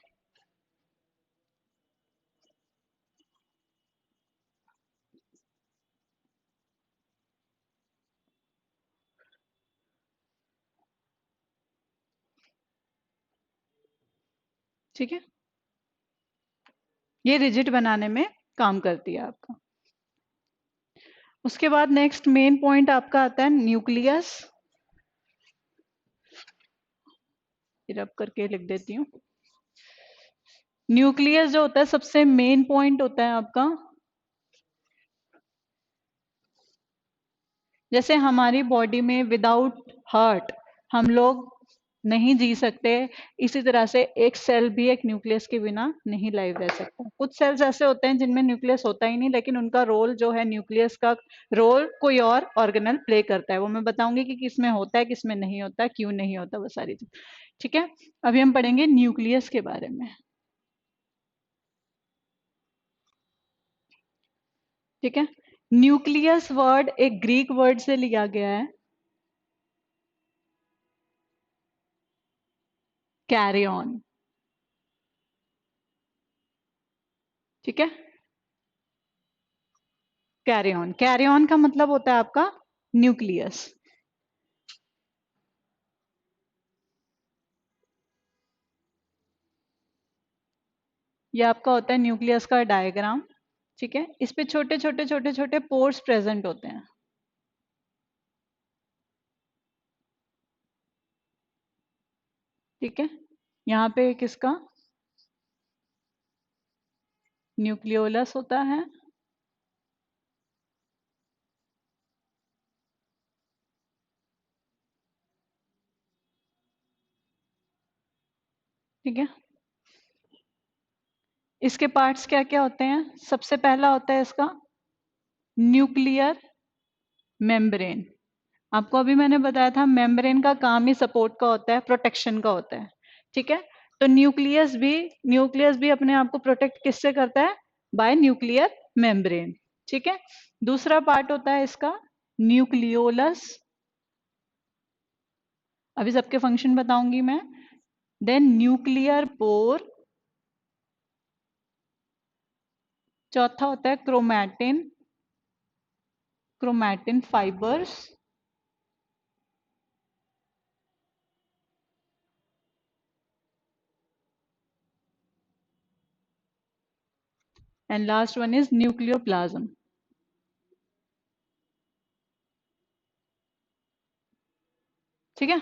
ठीक है, ये रिजिड बनाने में काम करती है आपका। उसके बाद नेक्स्ट मेन पॉइंट आपका आता है न्यूक्लियस। रब करके लिख देती हूँ। न्यूक्लियस जो होता है सबसे मेन पॉइंट होता है आपका। जैसे हमारी बॉडी में विदाउट हार्ट हम लोग नहीं जी सकते, इसी तरह से एक सेल भी एक न्यूक्लियस के बिना नहीं लाइव रह सकता। कुछ सेल्स ऐसे होते हैं जिनमें न्यूक्लियस होता ही नहीं, लेकिन उनका रोल जो है, न्यूक्लियस का रोल कोई और ऑर्गेनल प्ले करता है। वो मैं बताऊंगी कि किसमें होता है, किसमें नहीं होता, क्यों नहीं होता, वो सारी चीज। ठीक है। अभी हम पढ़ेंगे न्यूक्लियस के बारे में। ठीक है। न्यूक्लियस वर्ड एक ग्रीक वर्ड से लिया गया है, कैरी ऑन। ठीक है। कैरी ऑन, कैरी ऑन का मतलब होता है आपका न्यूक्लियस। ये आपका होता है न्यूक्लियस का डायग्राम। ठीक है। इस पे छोटे छोटे छोटे छोटे पोर्स प्रेजेंट होते हैं। ठीक है। यहाँ पे किसका न्यूक्लियोलस होता है। ठीक है। इसके पार्ट्स क्या क्या होते हैं? सबसे पहला होता है इसका न्यूक्लियर मेम्ब्रेन। आपको अभी मैंने बताया था मेम्ब्रेन का काम ही सपोर्ट का होता है, प्रोटेक्शन का होता है। ठीक है। तो न्यूक्लियस भी अपने आप को प्रोटेक्ट किससे करता है? Bye nuclear membrane. ठीक है। दूसरा पार्ट होता है इसका न्यूक्लियोलस। अभी सबके फंक्शन बताऊंगी मैं। Then nuclear pore. चौथा होता है chromatin, chromatin fibres. And last one is nucleoplasm. ठीक है।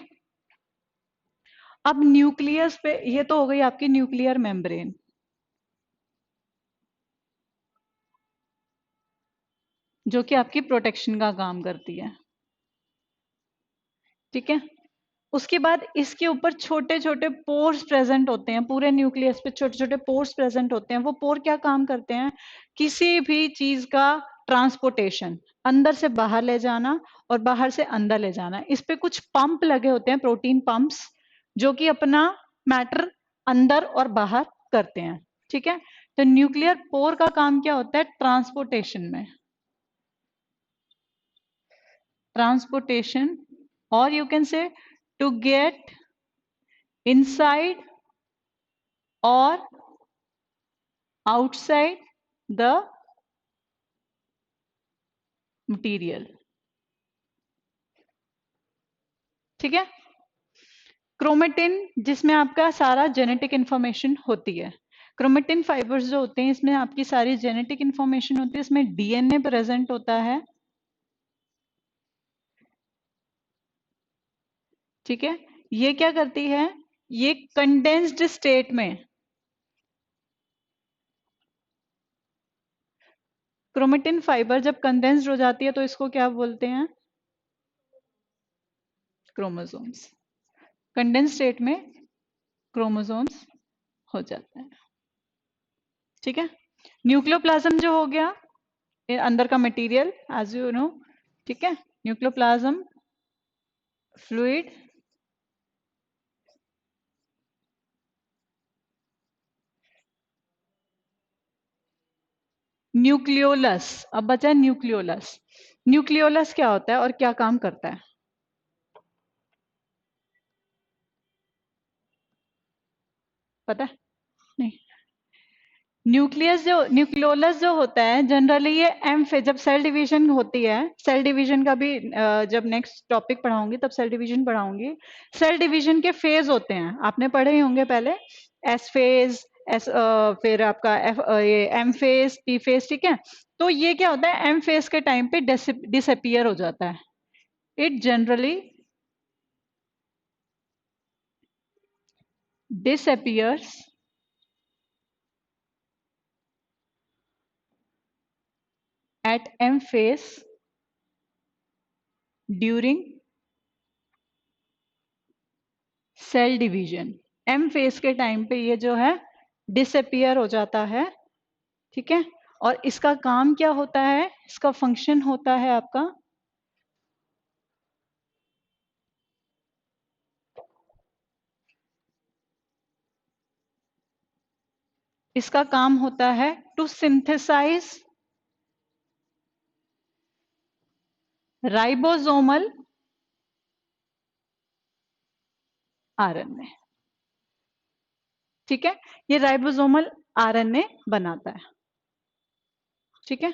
अब न्यूक्लियस पे, ये तो हो गई आपकी न्यूक्लियर मेम्ब्रेन। जो कि आपकी प्रोटेक्शन का काम करती है। ठीक है, उसके बाद इसके ऊपर छोटे छोटे पोर्स प्रेजेंट होते हैं, पूरे न्यूक्लियस पे छोटे छोटे पोर्स प्रेजेंट होते हैं। वो पोर क्या काम करते हैं? किसी भी चीज का ट्रांसपोर्टेशन, अंदर से बाहर ले जाना और बाहर से अंदर ले जाना। इस पे कुछ पंप लगे होते हैं, प्रोटीन पंप्स, जो कि अपना मैटर अंदर और बाहर करते हैं। ठीक है, तो न्यूक्लियर पोर का काम क्या होता है? ट्रांसपोर्टेशन में, ट्रांसपोर्टेशन, और you can say to get inside or outside the material। ठीक है, क्रोमेटिन, जिसमें आपका सारा जेनेटिक इंफॉर्मेशन होती है। क्रोमेटिन फाइबर्स जो होते हैं, इसमें आपकी सारी जेनेटिक इंफॉर्मेशन होती है। इसमें डीएनए प्रेजेंट होता है। ठीक है, ये क्या करती है? ये कंडेंस्ड स्टेट में, क्रोमेटिन फाइबर जब कंडेंस्ड हो जाती है तो इसको क्या बोलते हैं? क्रोमोसोम्स। कंडेंस्ड स्टेट में क्रोमोसोम्स हो जाते हैं। ठीक है, न्यूक्लियोप्लाज्म जो हो गया, ये अंदर का मटेरियल, एज यू नो। ठीक है, न्यूक्लियोप्लाज्म फ्लूइड, न्यूक्लियोलस। अब बचा न्यूक्लियोलस। न्यूक्लियोलस क्या होता है और क्या काम करता है? पता है? नहीं। न्यूक्लियोलस जो होता है, जनरली ये एम फेज, जब सेल डिवीजन होती है, सेल डिवीजन का भी जब नेक्स्ट टॉपिक पढ़ाऊंगी तब सेल डिवीजन पढ़ाऊंगी। सेल डिवीजन के फेज होते हैं, आपने पढ़े ही होंगे पहले। एस फेज, एस, फिर आपका ये एम फेज, पी फेज। ठीक है, तो ये क्या होता है? एम फेज के टाइम पे डिसअपियर हो जाता है। It generally disappears at M phase during cell division. M phase के टाइम पे ये जो है डिसअपियर हो जाता है। ठीक है, और इसका काम क्या होता है? इसका फंक्शन होता है आपका, इसका काम होता है टू सिंथेसाइज राइबोसोमल आरएनए। ठीक है, ये राइबोसोमल आरएनए बनाता है। ठीक है,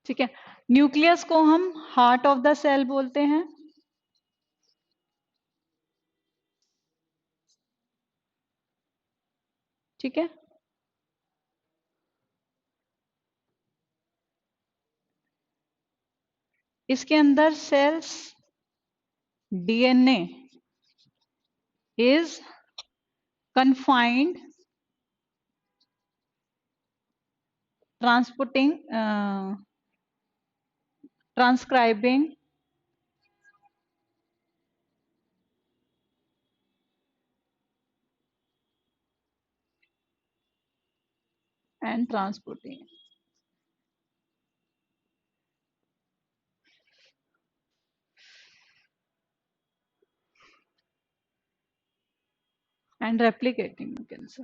ठीक है, न्यूक्लियस को हम हार्ट ऑफ द सेल बोलते हैं। ठीक है, इसके अंदर cells DNA is confined, transporting, transcribing and transporting, and replicating, you can say।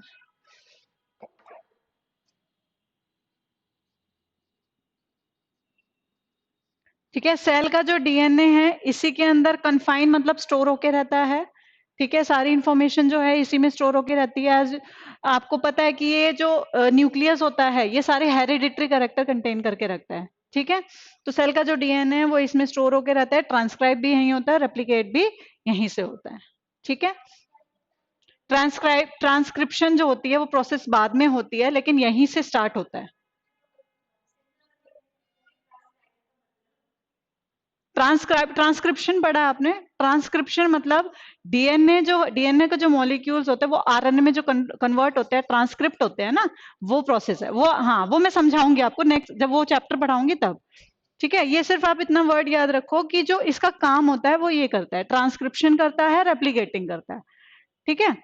ठीक है, सेल का जो डीएनए है इसी के अंदर कन्फाइन मतलब स्टोर होके रहता है। ठीक है, सारी इंफॉर्मेशन जो है इसी में स्टोर होके रहती है। आज आपको पता है कि ये जो न्यूक्लियस होता है ये सारे हेरिडिटरी कैरेक्टर कंटेन करके रखता है। ठीक है, तो सेल का जो डीएनए है वो इसमें स्टोर होके रहता है, ट्रांसक्राइब भी यहीं होता है, रेप्लिकेट भी यहीं से होता है। ठीक है, ट्रांसक्रिप्शन जो होती है वो प्रोसेस बाद में होती है, लेकिन यहीं से स्टार्ट होता है। ट्रांसक्रिप्शन पढ़ा है आपने? ट्रांसक्रिप्शन मतलब डीएनए का जो मॉलिक्यूल्स होते हैं वो आरएनए में जो कन्वर्ट होते हैं, ट्रांसक्रिप्ट होते हैं ना, वो प्रोसेस है वो। हाँ, वो मैं समझाऊंगी आपको नेक्स्ट, जब वो चैप्टर पढ़ाऊंगी तब। ठीक है, ये सिर्फ आप इतना वर्ड याद रखो कि जो इसका काम होता है वो ये करता है, ट्रांसक्रिप्शन करता है, रेप्लिकेटिंग करता है। ठीक है,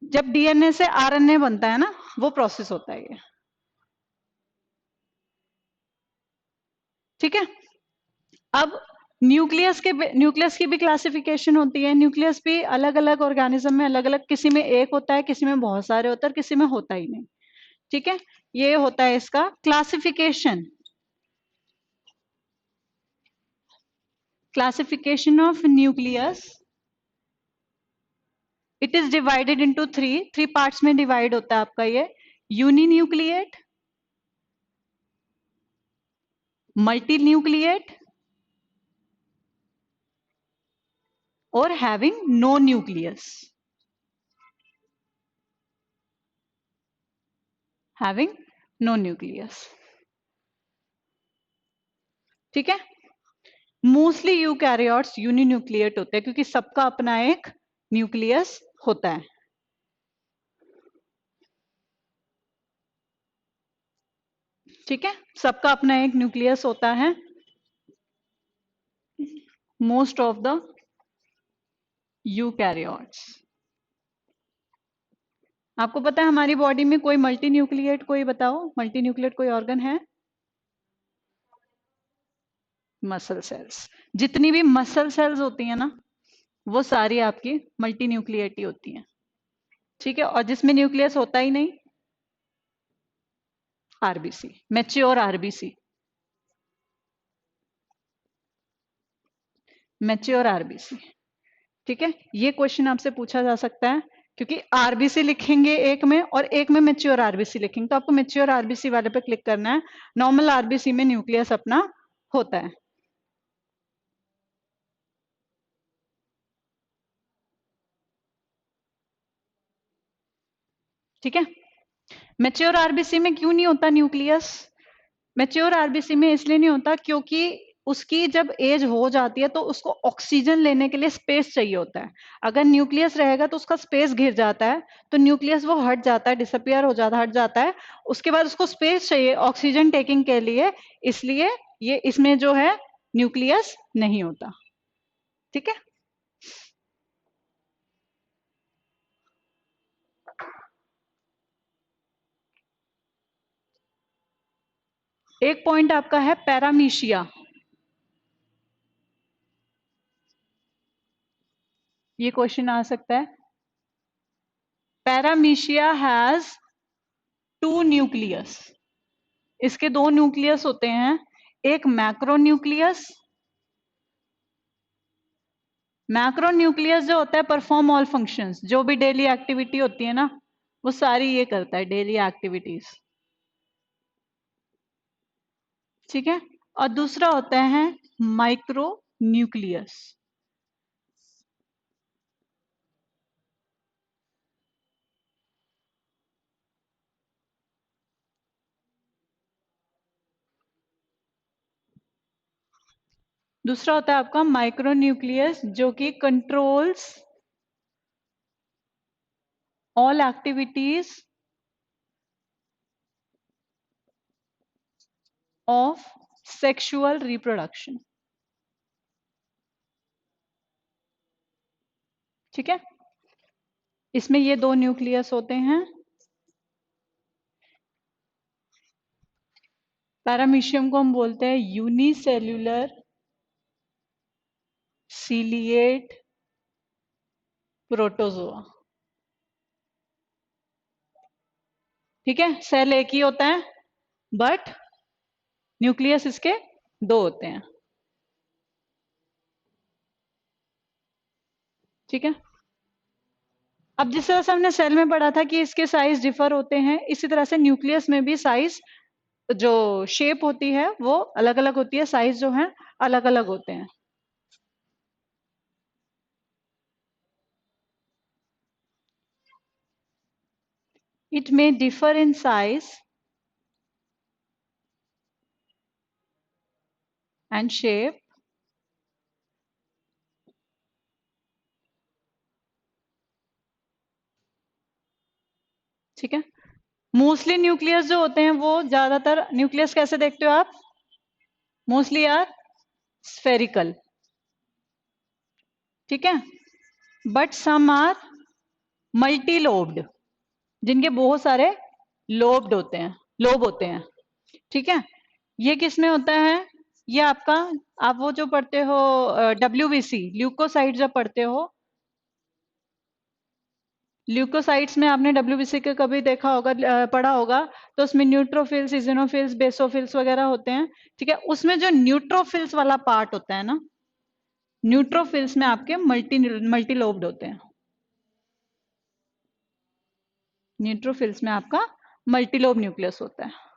जब डीएनए से आरएनए बनता है ना, वो प्रोसेस होता है ये। ठीक है, अब न्यूक्लियस की भी क्लासिफिकेशन होती है। न्यूक्लियस भी अलग अलग ऑर्गेनिज्म में अलग अलग, किसी में एक होता है, किसी में बहुत सारे होते हैं, किसी में होता ही नहीं। ठीक है, ये होता है इसका classification. Classification of nucleus, it is divided into three parts में डिवाइड होता है आपका ये। यूनिन्यूक्लिएट, मल्टीन्यूक्लिएट और having no nucleus. Having no nucleus. ठीक है, मोस्टली यूकैरियोट्स यूनिन्यूक्लिएट होते हैं क्योंकि सबका अपना एक न्यूक्लियस होता है। ठीक है, सबका अपना एक न्यूक्लियस होता है। Most of the eukaryotes. आपको पता है हमारी बॉडी में कोई मल्टी न्यूक्लिएट, कोई बताओ मल्टी न्यूक्लिएट कोई ऑर्गन है? Muscle cells. जितनी भी मसल सेल्स होती है ना, वो सारी आपकी मल्टी न्यूक्लिएट ही होती हैं। ठीक है, और जिसमें न्यूक्लियस होता ही नहीं, RBC, mature RBC. Mature RBC. ठीक है, ये क्वेश्चन आपसे पूछा जा सकता है क्योंकि आरबीसी लिखेंगे एक में और एक में मैच्योर आरबीसी लिखेंगे, तो आपको मैच्योर आरबीसी वाले पे क्लिक करना है। नॉर्मल आरबीसी में न्यूक्लियस अपना होता है। ठीक है, मैच्योर आरबीसी में क्यों नहीं होता न्यूक्लियस? मैच्योर आरबीसी में इसलिए नहीं होता क्योंकि उसकी जब एज हो जाती है तो उसको ऑक्सीजन लेने के लिए स्पेस चाहिए होता है। अगर न्यूक्लियस रहेगा तो उसका स्पेस घिर जाता है, तो न्यूक्लियस वो हट जाता है, डिसअपियर हो जाता है, हट जाता है। उसके बाद उसको स्पेस चाहिए ऑक्सीजन टेकिंग के लिए, इसलिए ये इसमें जो है न्यूक्लियस नहीं होता। ठीक है, एक पॉइंट आपका है पैरामीशिया। ये क्वेश्चन आ सकता है। Paramecia has two nucleus. इसके दो न्यूक्लियस होते हैं, एक मैक्रो न्यूक्लियस। मैक्रो न्यूक्लियस जो होता है परफॉर्म ऑल फंक्शंस, जो भी डेली एक्टिविटी होती है ना, वो सारी ये करता है, डेली एक्टिविटीज। ठीक है, और दूसरा होता है माइक्रो न्यूक्लियस। दूसरा होता है आपका माइक्रो न्यूक्लियस जो कि controls all activities of sexual reproduction. ठीक है, इसमें ये दो न्यूक्लियस होते हैं। पैरामीशियम को हम बोलते हैं यूनिसेल्यूलर सीलिएट प्रोटोजोआ। ठीक है, सेल एक ही होता है बट न्यूक्लियस इसके दो होते हैं। ठीक है, अब जिस तरह से हमने सेल में पढ़ा था कि इसके साइज डिफर होते हैं, इसी तरह से न्यूक्लियस में भी साइज, जो शेप होती है वो अलग अलग होती है, साइज जो है अलग अलग होते हैं। It may differ in size and shape ठीक है। मोस्टली न्यूक्लियस जो होते हैं वो ज्यादातर, न्यूक्लियस कैसे देखते हो आप? मोस्टली आर स्फेरिकल, ठीक है। But some are multi lobed, जिनके बहुत सारे लोब होते हैं, ठीक है। ये किस में होता है? ये आपका, आप वो जो पढ़ते हो WBC ल्यूकोसाइट जब पढ़ते हो, ल्यूकोसाइट्स में आपने WBC के कभी देखा होगा, पढ़ा होगा, तो उसमें न्यूट्रोफिल्स, इजिनोफिल्स, बेसोफिल्स वगैरह होते हैं, ठीक है। उसमें जो न्यूट्रोफिल्स वाला पार्ट होता है ना, न्यूट्रोफिल्स में आपके मल्टी लोब्ड होते हैं। न्यूट्रोफिल्स में आपका मल्टीलोब न्यूक्लियस होता है।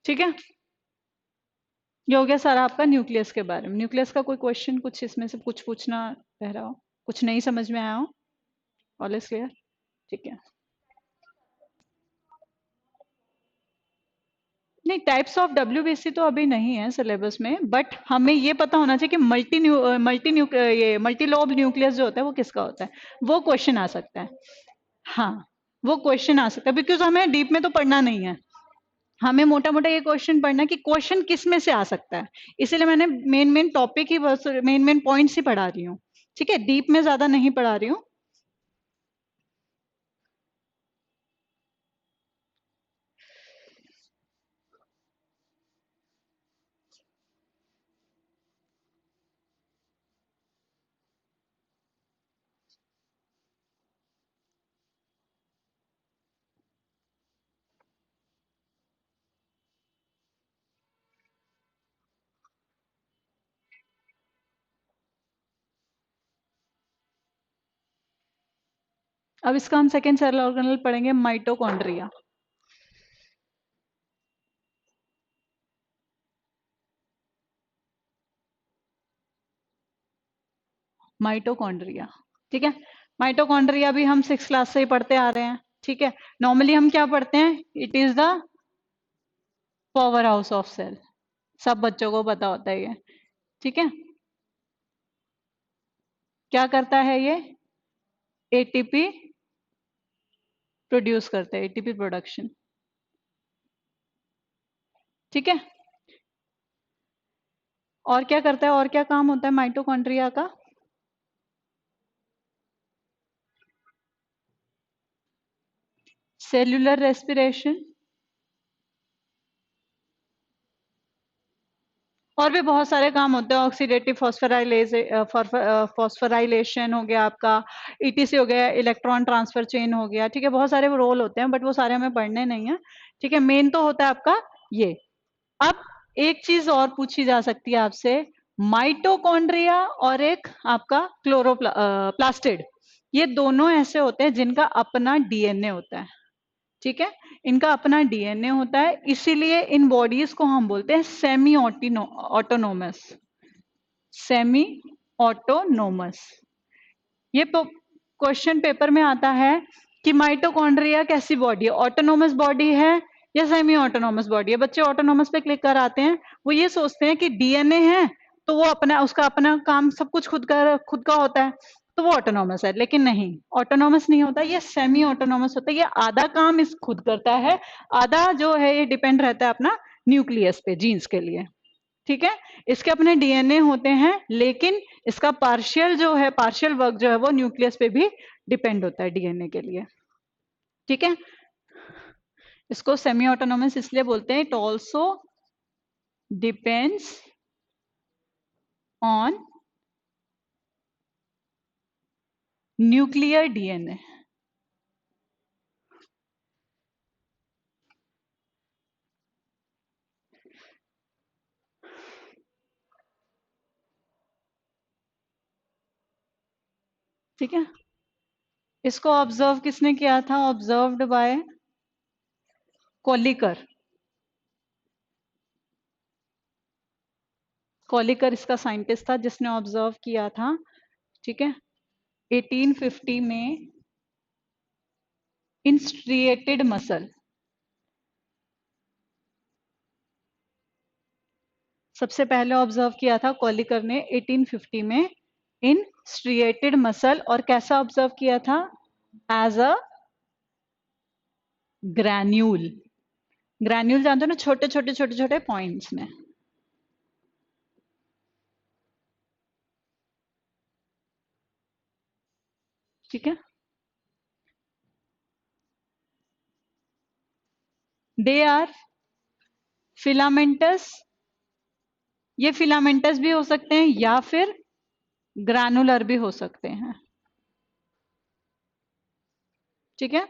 ठीक है, ये हो गया सारा आपका न्यूक्लियस के बारे में। न्यूक्लियस का कोई क्वेश्चन, कुछ इसमें से कुछ पूछना रह रहा हो, कुछ नहीं समझ में आया हो? All is clear? ठीक है। नहीं, टाइप्स ऑफ WBC तो अभी नहीं है सिलेबस में, बट हमें ये पता होना चाहिए कि ये मल्टी लोब न्यूक्लियस जो होता है वो किसका होता है, वो क्वेश्चन आ सकता है। हाँ, वो क्वेश्चन आ सकता है, बिकॉज हमें डीप में तो पढ़ना नहीं है, हमें मोटा मोटा ये क्वेश्चन पढ़ना है कि क्वेश्चन किस में से आ सकता है। इसीलिए मैंने मेन मेन टॉपिक ही, मेन मेन पॉइंट्स ही पढ़ा रही हूँ, ठीक है, डीप में ज्यादा नहीं पढ़ा रही हूँ। अब इसका हम सेकेंड सेल ऑर्गेनल पढ़ेंगे, माइटोकॉन्ड्रिया। माइटोकॉन्ड्रिया, ठीक है। माइटोकॉन्ड्रिया भी हम 6th क्लास से ही पढ़ते आ रहे हैं, ठीक है। नॉर्मली हम क्या पढ़ते हैं? It is the powerhouse of cell, सब बच्चों को पता होता है ये, ठीक है। क्या करता है ये? ATP प्रोड्यूस करता है, ATP प्रोडक्शन, ठीक है। और क्या करता है, और क्या काम होता है माइटोकॉन्ड्रिया का? सेल्यूलर रेस्पिरेशन, और भी बहुत सारे काम होते हैं, ऑक्सीडेटिव फॉस्फोराइलेशन हो गया आपका, ETC हो गया, इलेक्ट्रॉन ट्रांसफर चेन हो गया, ठीक है। बहुत सारे रोल होते हैं, बट वो सारे हमें पढ़ने नहीं है, ठीक है। मेन तो होता है आपका ये। अब एक चीज और पूछी जा सकती है आपसे, माइटोकॉन्ड्रिया और एक आपका क्लोरोप्लास्टिड, ये दोनों ऐसे होते हैं जिनका अपना DNA होता है, ठीक है। इनका अपना DNA होता है, इसीलिए इन बॉडीज को हम बोलते हैं सेमी ऑटोनोमस, सेमी ऑटोनोमस। ये क्वेश्चन पेपर में आता है कि माइटोकॉन्ड्रिया कैसी बॉडी है, ऑटोनोमस बॉडी है या सेमी ऑटोनोमस बॉडी है। बच्चे ऑटोनोमस पे क्लिक कर आते हैं, वो ये सोचते हैं कि DNA है तो वो अपना, उसका अपना काम सब कुछ खुद का होता है, तो वो ऑटोनोमस है, लेकिन नहीं, ऑटोनोमस नहीं होता, ये सेमी ऑटोनोमस होता है। ये आधा काम इस खुद करता है, आधा जो है ये डिपेंड रहता है अपना न्यूक्लियस पे, जीन्स के लिए, ठीक है। इसके अपने DNA होते हैं, लेकिन इसका पार्शियल जो है, पार्शियल वर्क जो है वो न्यूक्लियस पे भी डिपेंड होता है DNA के लिए, ठीक है। इसको सेमी ऑटोनोमस इसलिए बोलते हैं, it also depends on nuclear DNA, ठीक है। इसको ऑब्जर्व किसने किया था? ऑब्जर्व्ड बाय कोलिकर, कोलिकर इसका साइंटिस्ट था जिसने ऑब्जर्व किया था, ठीक है, 1850 में इन स्ट्रिएटेड मसल। सबसे पहले ऑब्जर्व किया था कोलिकर ने 1850 में इन स्ट्रिएटेड मसल, और कैसा ऑब्जर्व किया था? As a granule. ग्रैन्यूल जानते हो ना, छोटे छोटे छोटे छोटे पॉइंट्स में। ठीक है, दे आर फिलामेंटस। ये फिलामेंटस भी हो सकते हैं या फिर ग्रैनुलर भी हो सकते हैं। ठीक है,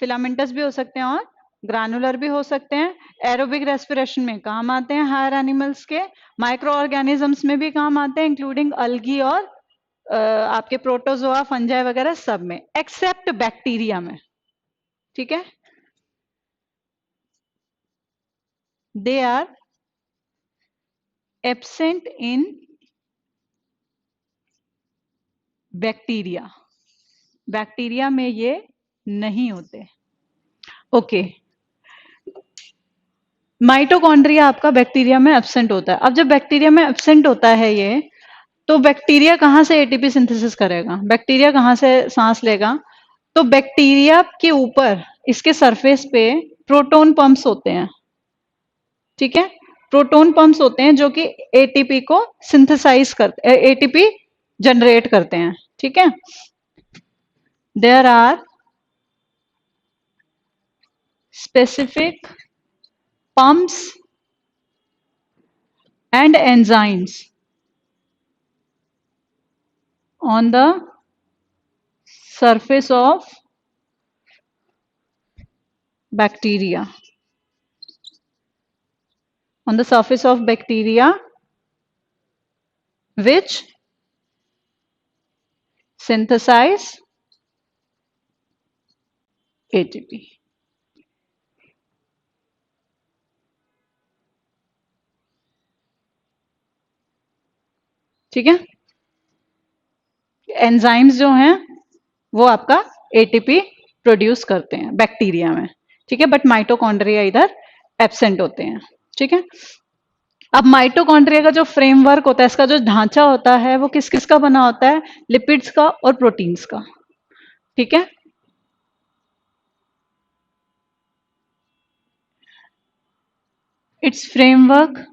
फिलामेंटस भी हो सकते हैं और ग्रैनुलर भी हो सकते हैं। एरोबिक रेस्पिरेशन में काम आते हैं हायर एनिमल्स के, माइक्रो ऑर्गेनिजम्स में भी काम आते हैं, इंक्लूडिंग अल्गी और आपके प्रोटोजोआ, फंजाई वगैरह सब में, एक्सेप्ट बैक्टीरिया में। ठीक है, they are absent in bacteria. Bacteria में ये नहीं होते। ओके, माइटोकॉन्ड्रिया आपका बैक्टीरिया में एब्सेंट होता है। अब जब बैक्टीरिया में एब्सेंट होता है ये, तो बैक्टीरिया कहाँ से एटीपी सिंथेसिस करेगा? बैक्टीरिया कहाँ से सांस लेगा? तो बैक्टीरिया के ऊपर, इसके सरफेस पे प्रोटोन पंप्स होते हैं। ठीक है, प्रोटोन पंप्स होते हैं जो कि एटीपी को सिंथेसाइज करते, एटीपी जनरेट करते हैं। ठीक है, there are specific pumps and enzymes on the surface of bacteria, on the surface of bacteria which synthesize ATP. ठीक है, एंजाइम्स जो हैं वो आपका एटीपी प्रोड्यूस करते हैं बैक्टीरिया में। ठीक है, बट माइटोकॉन्ड्रिया इधर एब्सेंट होते हैं। ठीक है, अब माइटोकॉन्ड्रिया का जो फ्रेमवर्क होता है, इसका जो ढांचा होता है, वो किस किस का बना होता है? लिपिड्स का और प्रोटीन्स का। ठीक है, it's framework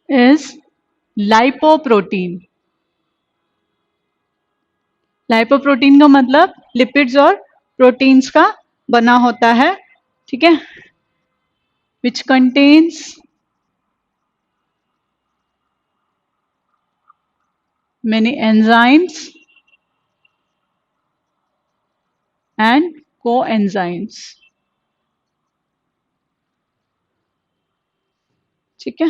is lipoprotein. Lipoprotein का मतलब लिपिड्स और प्रोटीन्स का बना होता है। ठीक है, which contains many enzymes and coenzymes। ठीक है,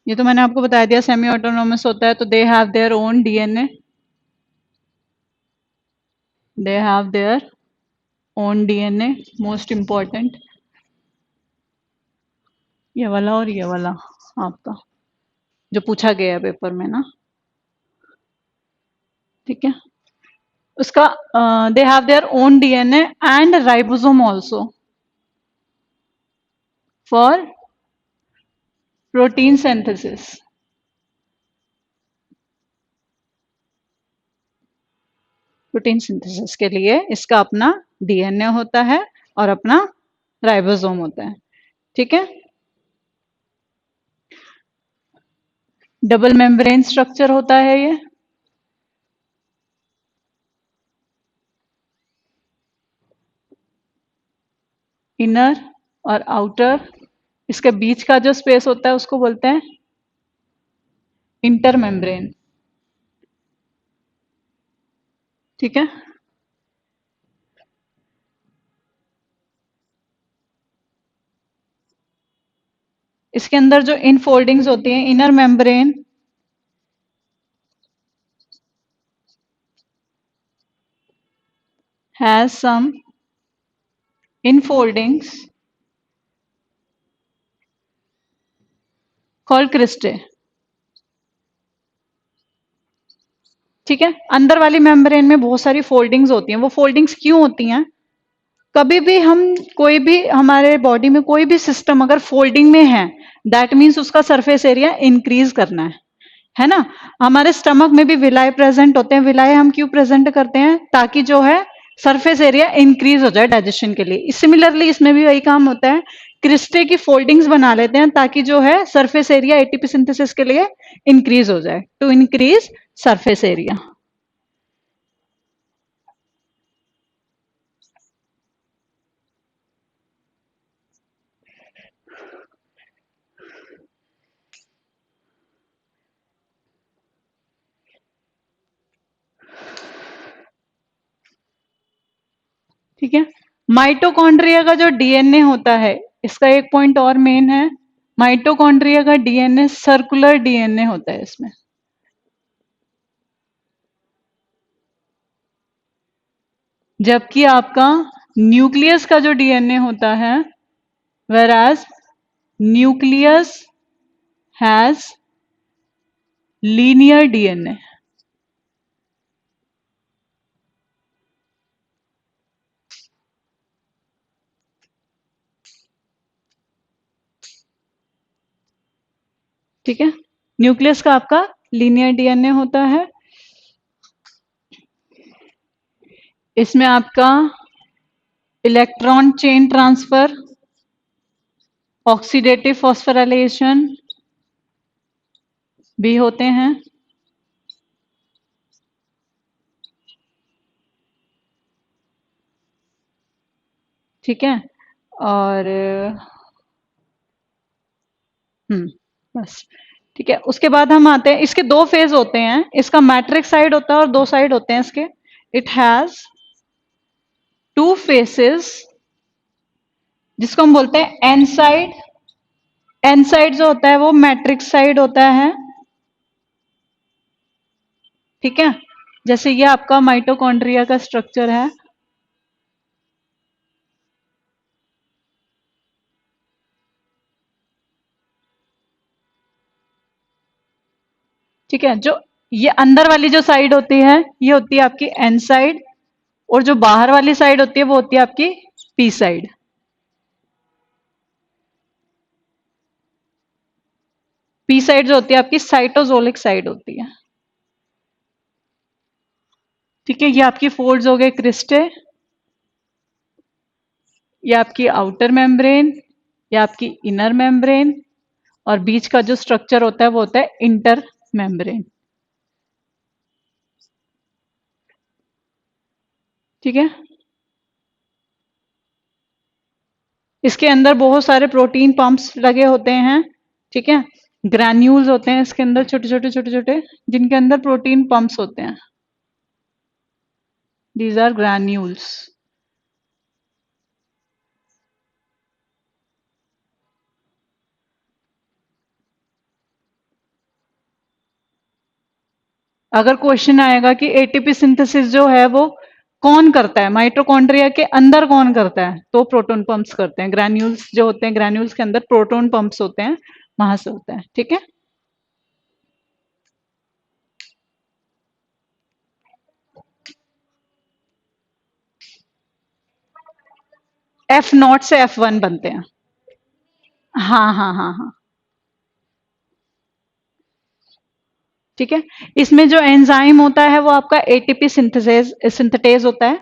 ये तो मैंने आपको बता दिया, सेमी ऑटोनोमस होता है तो they have their own DNA, they have their own DNA. Most important ये वाला और ये वाला आपका जो पूछा गया है पेपर में ना। ठीक है, उसका they have their own DNA and ribosome also for protein synthesis. Protein synthesis के लिए इसका अपना डीएनए होता है और अपना राइबोसोम होता है। ठीक है, डबल मेम्ब्रेन स्ट्रक्चर होता है ये। इनर और आउटर, इसके बीच का जो स्पेस होता है उसको बोलते हैं इंटर मेम्ब्रेन। ठीक है, इसके अंदर जो इनफोल्डिंग्स होती हैं, inner membrane has some infoldings called cristae. ठीक है, अंदर वाली मेम्ब्रेन में बहुत सारी फोल्डिंग्स होती हैं। वो फोल्डिंग्स क्यों होती हैं? कभी भी हम कोई भी हमारे बॉडी में कोई भी सिस्टम अगर फोल्डिंग में है, दैट मीन्स उसका सरफेस एरिया इंक्रीज करना है ना। हमारे स्टमक में भी विलाय प्रेजेंट होते हैं। विलाय हम क्यों प्रेजेंट करते हैं? ताकि जो है सरफेस एरिया इंक्रीज हो जाए डाइजेशन के लिए। सिमिलरली इसमें भी वही काम होता है, क्रिस्टे की फोल्डिंग्स बना लेते हैं ताकि जो है सरफेस एरिया एटीपी सिंथेसिस के लिए इंक्रीज हो जाए, टू इंक्रीज सरफेस एरिया। ठीक है, माइटोकॉन्ड्रिया का जो डीएनए होता है, इसका एक पॉइंट और मेन है, माइटोकॉन्ड्रिया का डीएनए सर्कुलर डीएनए होता है इसमें। जबकि आपका न्यूक्लियस का जो डीएनए होता है, whereas nucleus has linear DNA. ठीक है, न्यूक्लियस का आपका लीनियर डीएनए होता है। इसमें आपका electron chain transfer, oxidative phosphorylation भी होते हैं। ठीक है, और बस ठीक है। उसके बाद हम आते हैं, इसके दो फेज होते हैं, इसका मैट्रिक्स साइड होता है और दो साइड होते हैं इसके। इट हैज टू फेसेस, जिसको हम बोलते हैं एन साइड। एन साइड जो होता है वो मैट्रिक्स साइड होता है। ठीक है, जैसे ये आपका माइटोकॉन्ड्रिया का स्ट्रक्चर है। ठीक है, जो ये अंदर वाली जो साइड होती है ये होती है आपकी एन साइड, और जो बाहर वाली साइड होती है वो होती है आपकी पी साइड। पी साइड जो होती है आपकी साइटोजोलिक साइड होती है। ठीक है, ये आपकी फोल्ड्स हो गए क्रिस्टे, ये आपकी आउटर मेम्ब्रेन, ये आपकी इनर मेम्ब्रेन, और बीच का जो स्ट्रक्चर होता है वो होता है इंटर मेम्ब्रेन। ठीक है, इसके अंदर बहुत सारे प्रोटीन पंप्स लगे होते हैं। ठीक है, ग्रैन्यूल्स होते हैं इसके अंदर, छोटे छोटे छोटे छोटे, जिनके अंदर प्रोटीन पंप्स होते हैं। These are granules. अगर क्वेश्चन आएगा कि एटीपी सिंथेसिस जो है वो कौन करता है, माइटोकॉन्ड्रिया के अंदर कौन करता है, तो प्रोटॉन पंप्स करते हैं। ग्रैन्यूल्स जो होते हैं, ग्रैन्यूल्स के अंदर प्रोटॉन पंप्स होते हैं, वहां से होता है। ठीक है, F0 से F1 बनते हैं। हाँ हाँ हाँ हाँ, ठीक है। इसमें जो एंजाइम होता है वो आपका एटीपी सिंथेटेज होता है।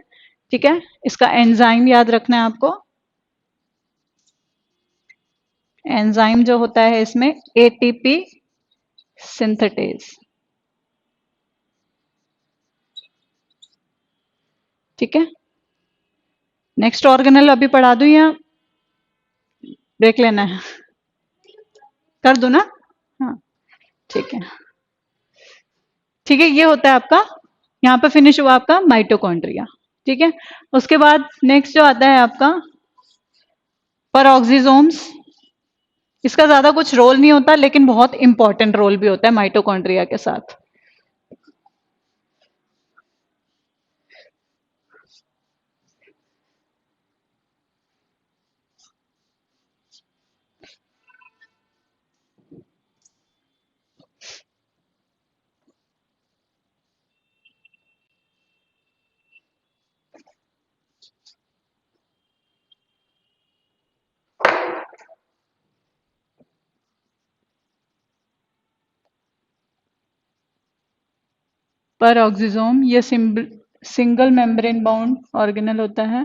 ठीक है, इसका एंजाइम याद रखना है आपको। एंजाइम जो होता है इसमें एटीपी सिंथेटेज। ठीक है, नेक्स्ट ऑर्गेनल अभी पढ़ा दूं या ब्रेक लेना है? कर दूं ना? हाँ, ठीक है। ठीक है, ये होता है आपका, यहाँ पे फिनिश हुआ आपका माइटोकॉन्ड्रिया। ठीक है, उसके बाद नेक्स्ट जो आता है आपका पेरोक्सिसोम्स। इसका ज्यादा कुछ रोल नहीं होता, लेकिन बहुत इंपॉर्टेंट रोल भी होता है माइटोकॉन्ड्रिया के साथ। पेरोक्सिसोम ये सिंगल मेम्ब्रेन बाउंड ऑर्गेनल होता है।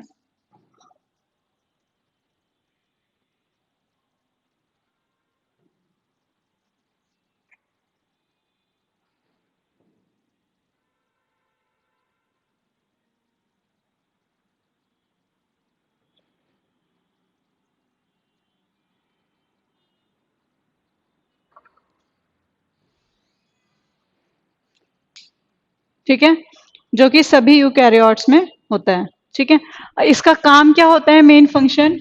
ठीक है, जो कि सभी यूकैरियोट्स में होता है। ठीक है, इसका काम क्या होता है, main function?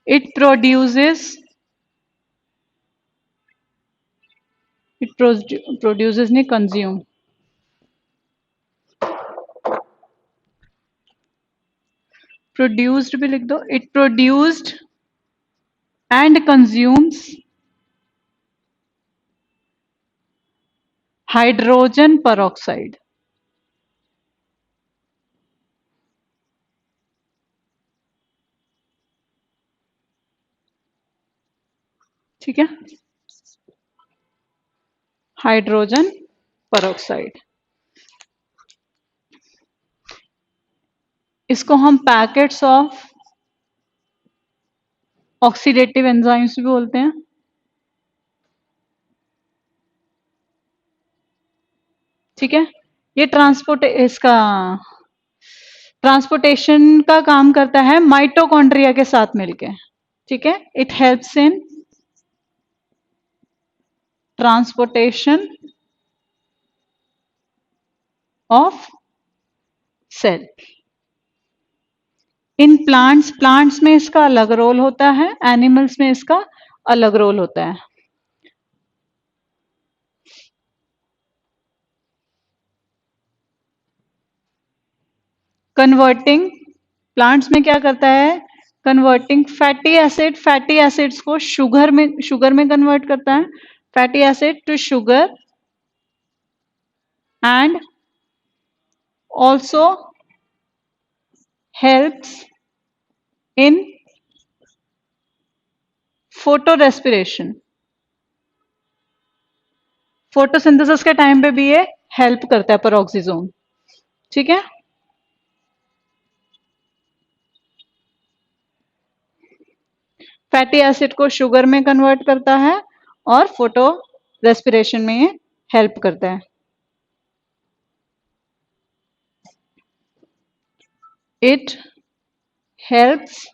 It produces produces नहीं, कंज्यूम। प्रोड्यूस्ड भी लिख दो, it produced and consumes hydrogen peroxide। ठीक है, हाइड्रोजन peroxide। इसको हम पैकेट्स ऑफ ऑक्सीडेटिव एंजाइम्स भी बोलते हैं। ठीक है, ये ट्रांसपोर्टेशन का काम करता है माइटोकॉन्ड्रिया के साथ मिलके। ठीक है, it helps in transportation of cell. In plants में इसका अलग रोल होता है, एनिमल्स में इसका अलग रोल होता है। कन्वर्टिंग, प्लांट्स में क्या करता है, कन्वर्टिंग फैटी एसिड्स को शुगर में कन्वर्ट करता है, fatty acid to sugar, and also helps in photorespiration. Photosynthesis के टाइम पे भी ये हेल्प करता है पेरोक्सिसोम। ठीक है, फैटी एसिड को शुगर में कन्वर्ट करता है और फोटो रेस्पिरेशन में ये हेल्प करता है। It helps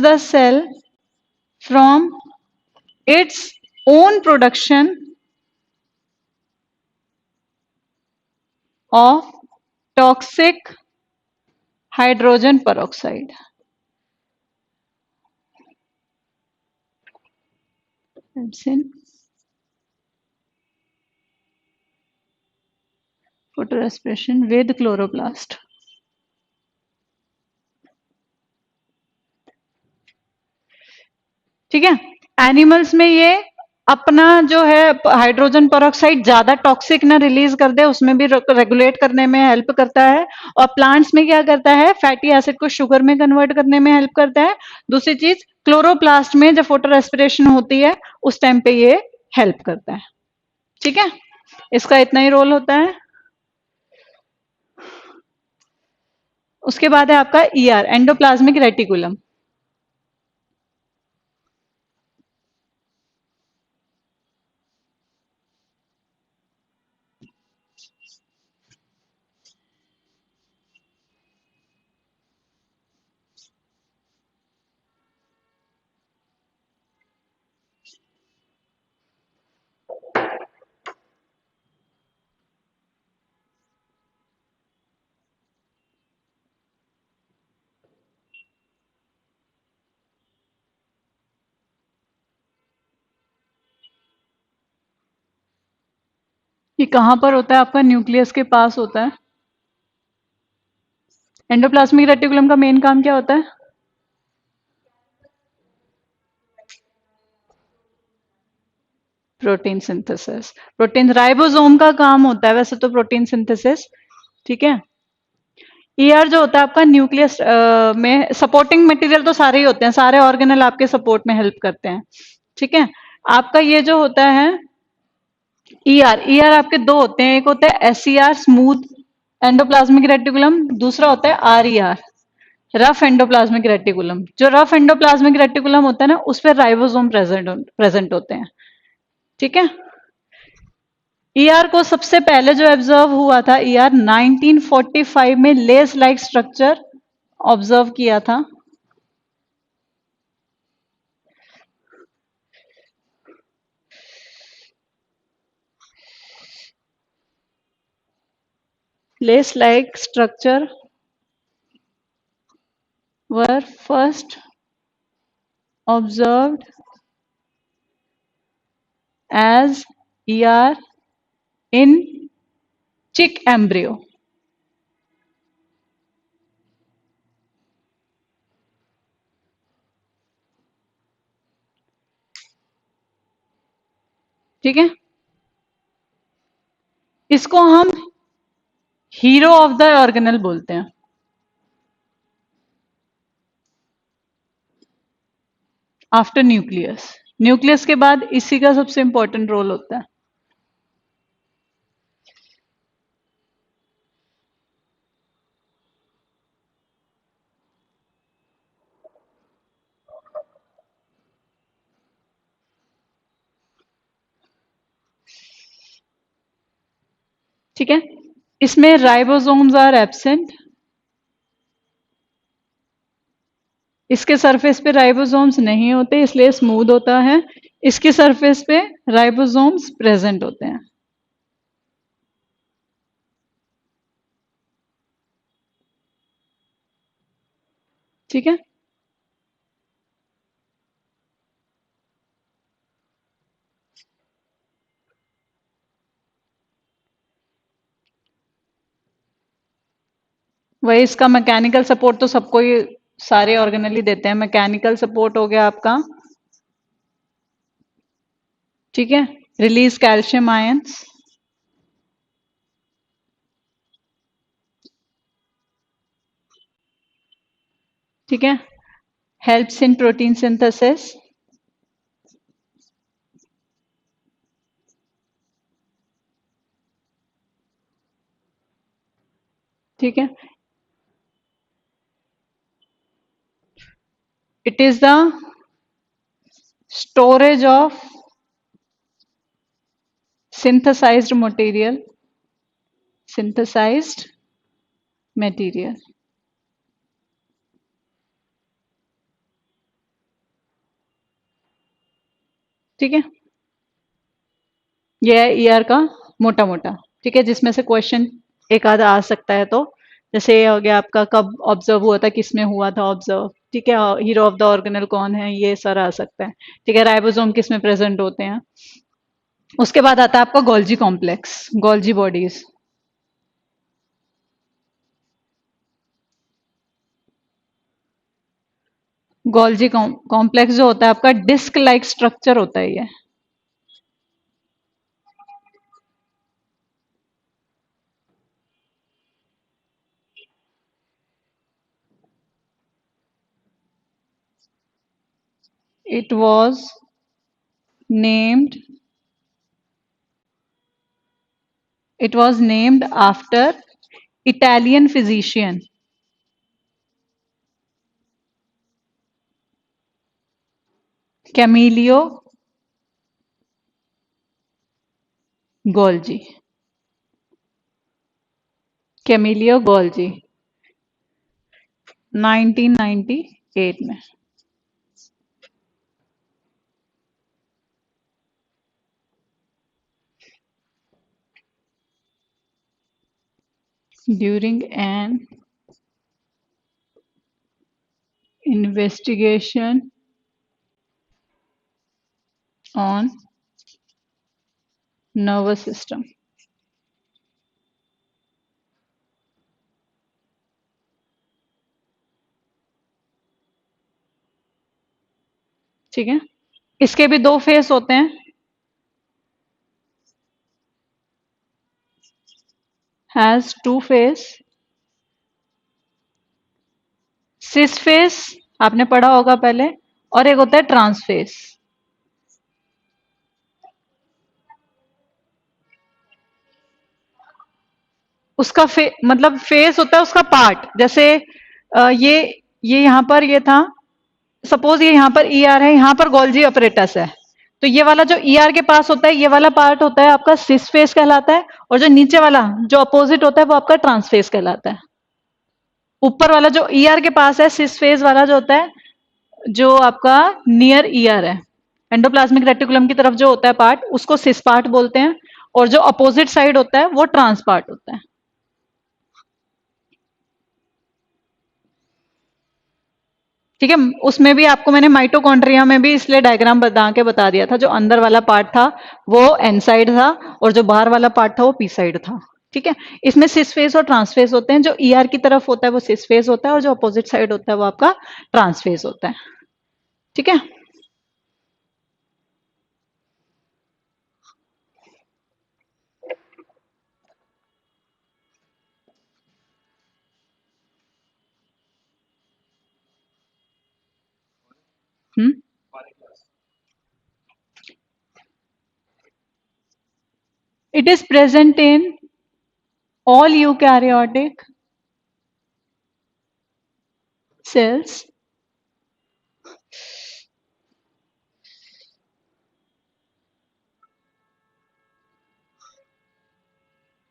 the cell from its own production of toxic hydrogen peroxide। helps in photorespiration with chloroplast। ठीक है, एनिमल्स में ये अपना जो है हाइड्रोजन peroxide ज्यादा टॉक्सिक ना रिलीज कर दे, उसमें भी रेगुलेट करने में हेल्प करता है। और प्लांट्स में क्या करता है, फैटी एसिड को शुगर में कन्वर्ट करने में हेल्प करता है। दूसरी चीज, क्लोरोप्लास्ट में जब फोटो रेस्पिरेशन होती है उस टाइम पे ये हेल्प करता है। ठीक है, इसका इतना ही रोल होता है। उसके बाद है आपका ईआर, एंडोप्लाज्मिक रेटिकुलम। ये कहाँ पर होता है? आपका न्यूक्लियस के पास होता है। एंडोप्लाज्मिक रेटिकुलम का मेन काम क्या होता है? Protein synthesis. प्रोटीन राइबोसोम का काम होता है वैसे तो प्रोटीन सिंथेसिस, ठीक है। ईआर जो होता है आपका न्यूक्लियस में सपोर्टिंग मटेरियल तो सारे ही होते हैं, सारे ऑर्गेनल आपके सपोर्ट में हेल्प करते हैं, ठीक है। आपका ये जो होता है ईआर, ईआर आपके दो होते हैं, एक होता है एसईआर स्मूथ एंडोप्लाज्मिक रेटिकुलम, दूसरा होता है आरईआर रफ एंडोप्लाज्मिक रेटिकुलम। जो रफ एंडोप्लाज्मिक रेटिकुलम होता है ना, उस पर राइबोसोम प्रेजेंट होते हैं, ठीक है। ईआर को सबसे पहले जो ऑब्जर्व हुआ था, ईआर 1945 में लेस लाइक स्ट्रक्चर ऑब्जर्व किया था। Less like structure were first observed as ER in chick embryo, ठीक है। इसको हम हीरो ऑफ द ऑर्गेनल बोलते हैं। आफ्टर न्यूक्लियस, न्यूक्लियस के बाद इसी का सबसे इंपॉर्टेंट रोल होता है। ठीक है, इसमें राइबोसोम्स आर एब्सेंट, इसके सरफेस पे राइबोसोम्स नहीं होते इसलिए स्मूथ होता है, इसके सरफेस पे राइबोसोम्स प्रेजेंट होते हैं, ठीक है। वही इसका मैकेनिकल सपोर्ट तो सबको ही सारे ऑर्गेनल ही देते हैं। मैकेनिकल सपोर्ट हो गया आपका, ठीक है, रिलीज कैल्शियम आयंस, ठीक है, हेल्प्स इन प्रोटीन सिंथेसिस, ठीक है। It is the storage of synthesized material, synthesized material, ठीक है। यह है ईआर का मोटा मोटा, ठीक है, जिसमें से क्वेश्चन एक आधा आ सकता है। तो जैसे ये हो गया आपका, कब ऑब्जर्व हुआ था, किसमें हुआ था ऑब्जर्व, ठीक है, हीरो ऑफ द ऑर्गेनल कौन है, ये सारा आ सकता है, ठीक है। राइबोसोम किसमें प्रेजेंट होते हैं। उसके बाद आता है आपका Golgi complex, Golgi bodies. Golgi complex जो होता है आपका डिस्क लाइक स्ट्रक्चर होता है ये, it was named it was named after Italian physician Camillo Golgi, Camillo Golgi 1998 में। During an investigation on nervous system, ठीक है, इसके भी 2 फेस होते हैं, हैज 2 फेस। सिस फेस आपने पढ़ा होगा पहले, और एक होता है ट्रांस फेस। उसका मतलब फेस होता है उसका पार्ट, जैसे ये यहां पर ये था, सपोज ये यहां पर ई आर है, यहां पर गोल्जी ऑपरेटस है, तो ये वाला जो ई आर के पास होता है, ये वाला पार्ट होता है आपका सिस फेस कहलाता है, और जो नीचे वाला जो अपोजिट होता है वो आपका ट्रांस फेस कहलाता है। ऊपर वाला जो ई आर के पास है, सिस फेस वाला जो होता है, जो आपका नियर ई आर है, एंडोप्लाज्मिक रेटिकुलम की तरफ जो होता है पार्ट, उसको सिस पार्ट बोलते हैं, और जो अपोजिट साइड होता है वो ट्रांस पार्ट होता है। ठीक है, उसमें भी आपको मैंने माइटोकॉन्ड्रिया में भी इसलिए डायग्राम बता के बता दिया था, जो अंदर वाला पार्ट था वो एन साइड था, और जो बाहर वाला पार्ट था वो पी साइड था। ठीक है, इसमें सिस फेस और ट्रांस फेस होते हैं, जो ईआर की तरफ होता है वो सिस फेस होता है, और जो अपोजिट साइड होता है वो आपका ट्रांस फेस होता है। ठीक है, it is present in all eukaryotic cells.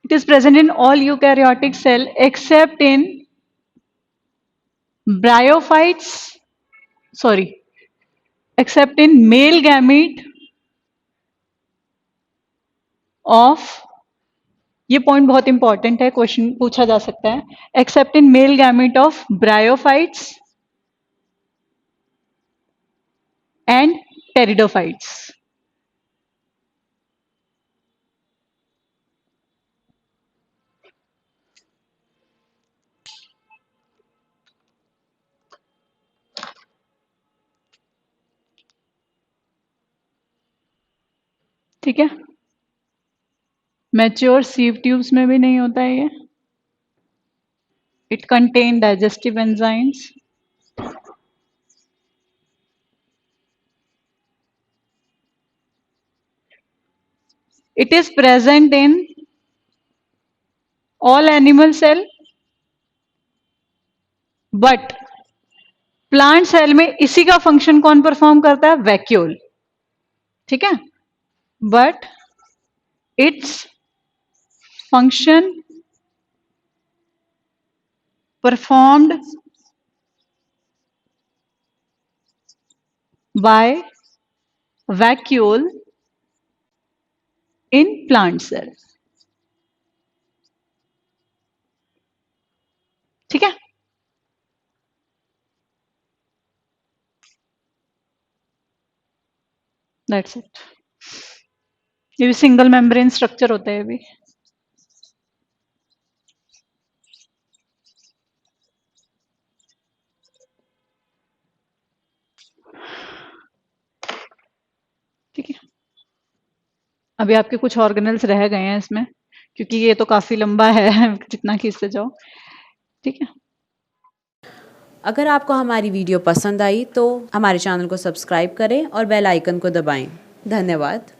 It is present in all eukaryotic cell except in bryophytes, sorry, except in male gamete of, ये पॉइंट बहुत इंपॉर्टेंट है, क्वेश्चन पूछा जा सकता है, accept in male gamete of bryophytes and pteridophytes. ठीक है, mature sieve tubes में भी नहीं होता है ये। It contain digestive enzymes, it is present in all animal cell, but plant cell में इसी का फंक्शन कौन परफॉर्म करता है? वैक्यूल। ठीक है, but its function performed by vacuole in plant cell। ठीक है, दैट्स इट। ये भी सिंगल मेम्ब्रेन स्ट्रक्चर होता है ये भी। ठीक है, अभी आपके कुछ ऑर्गेनल्स रह गए हैं इसमें, क्योंकि ये तो काफी लंबा है जितना खींचते जाओ। ठीक है, अगर आपको हमारी वीडियो पसंद आई तो हमारे चैनल को सब्सक्राइब करें और बेल आइकन को दबाएं। धन्यवाद।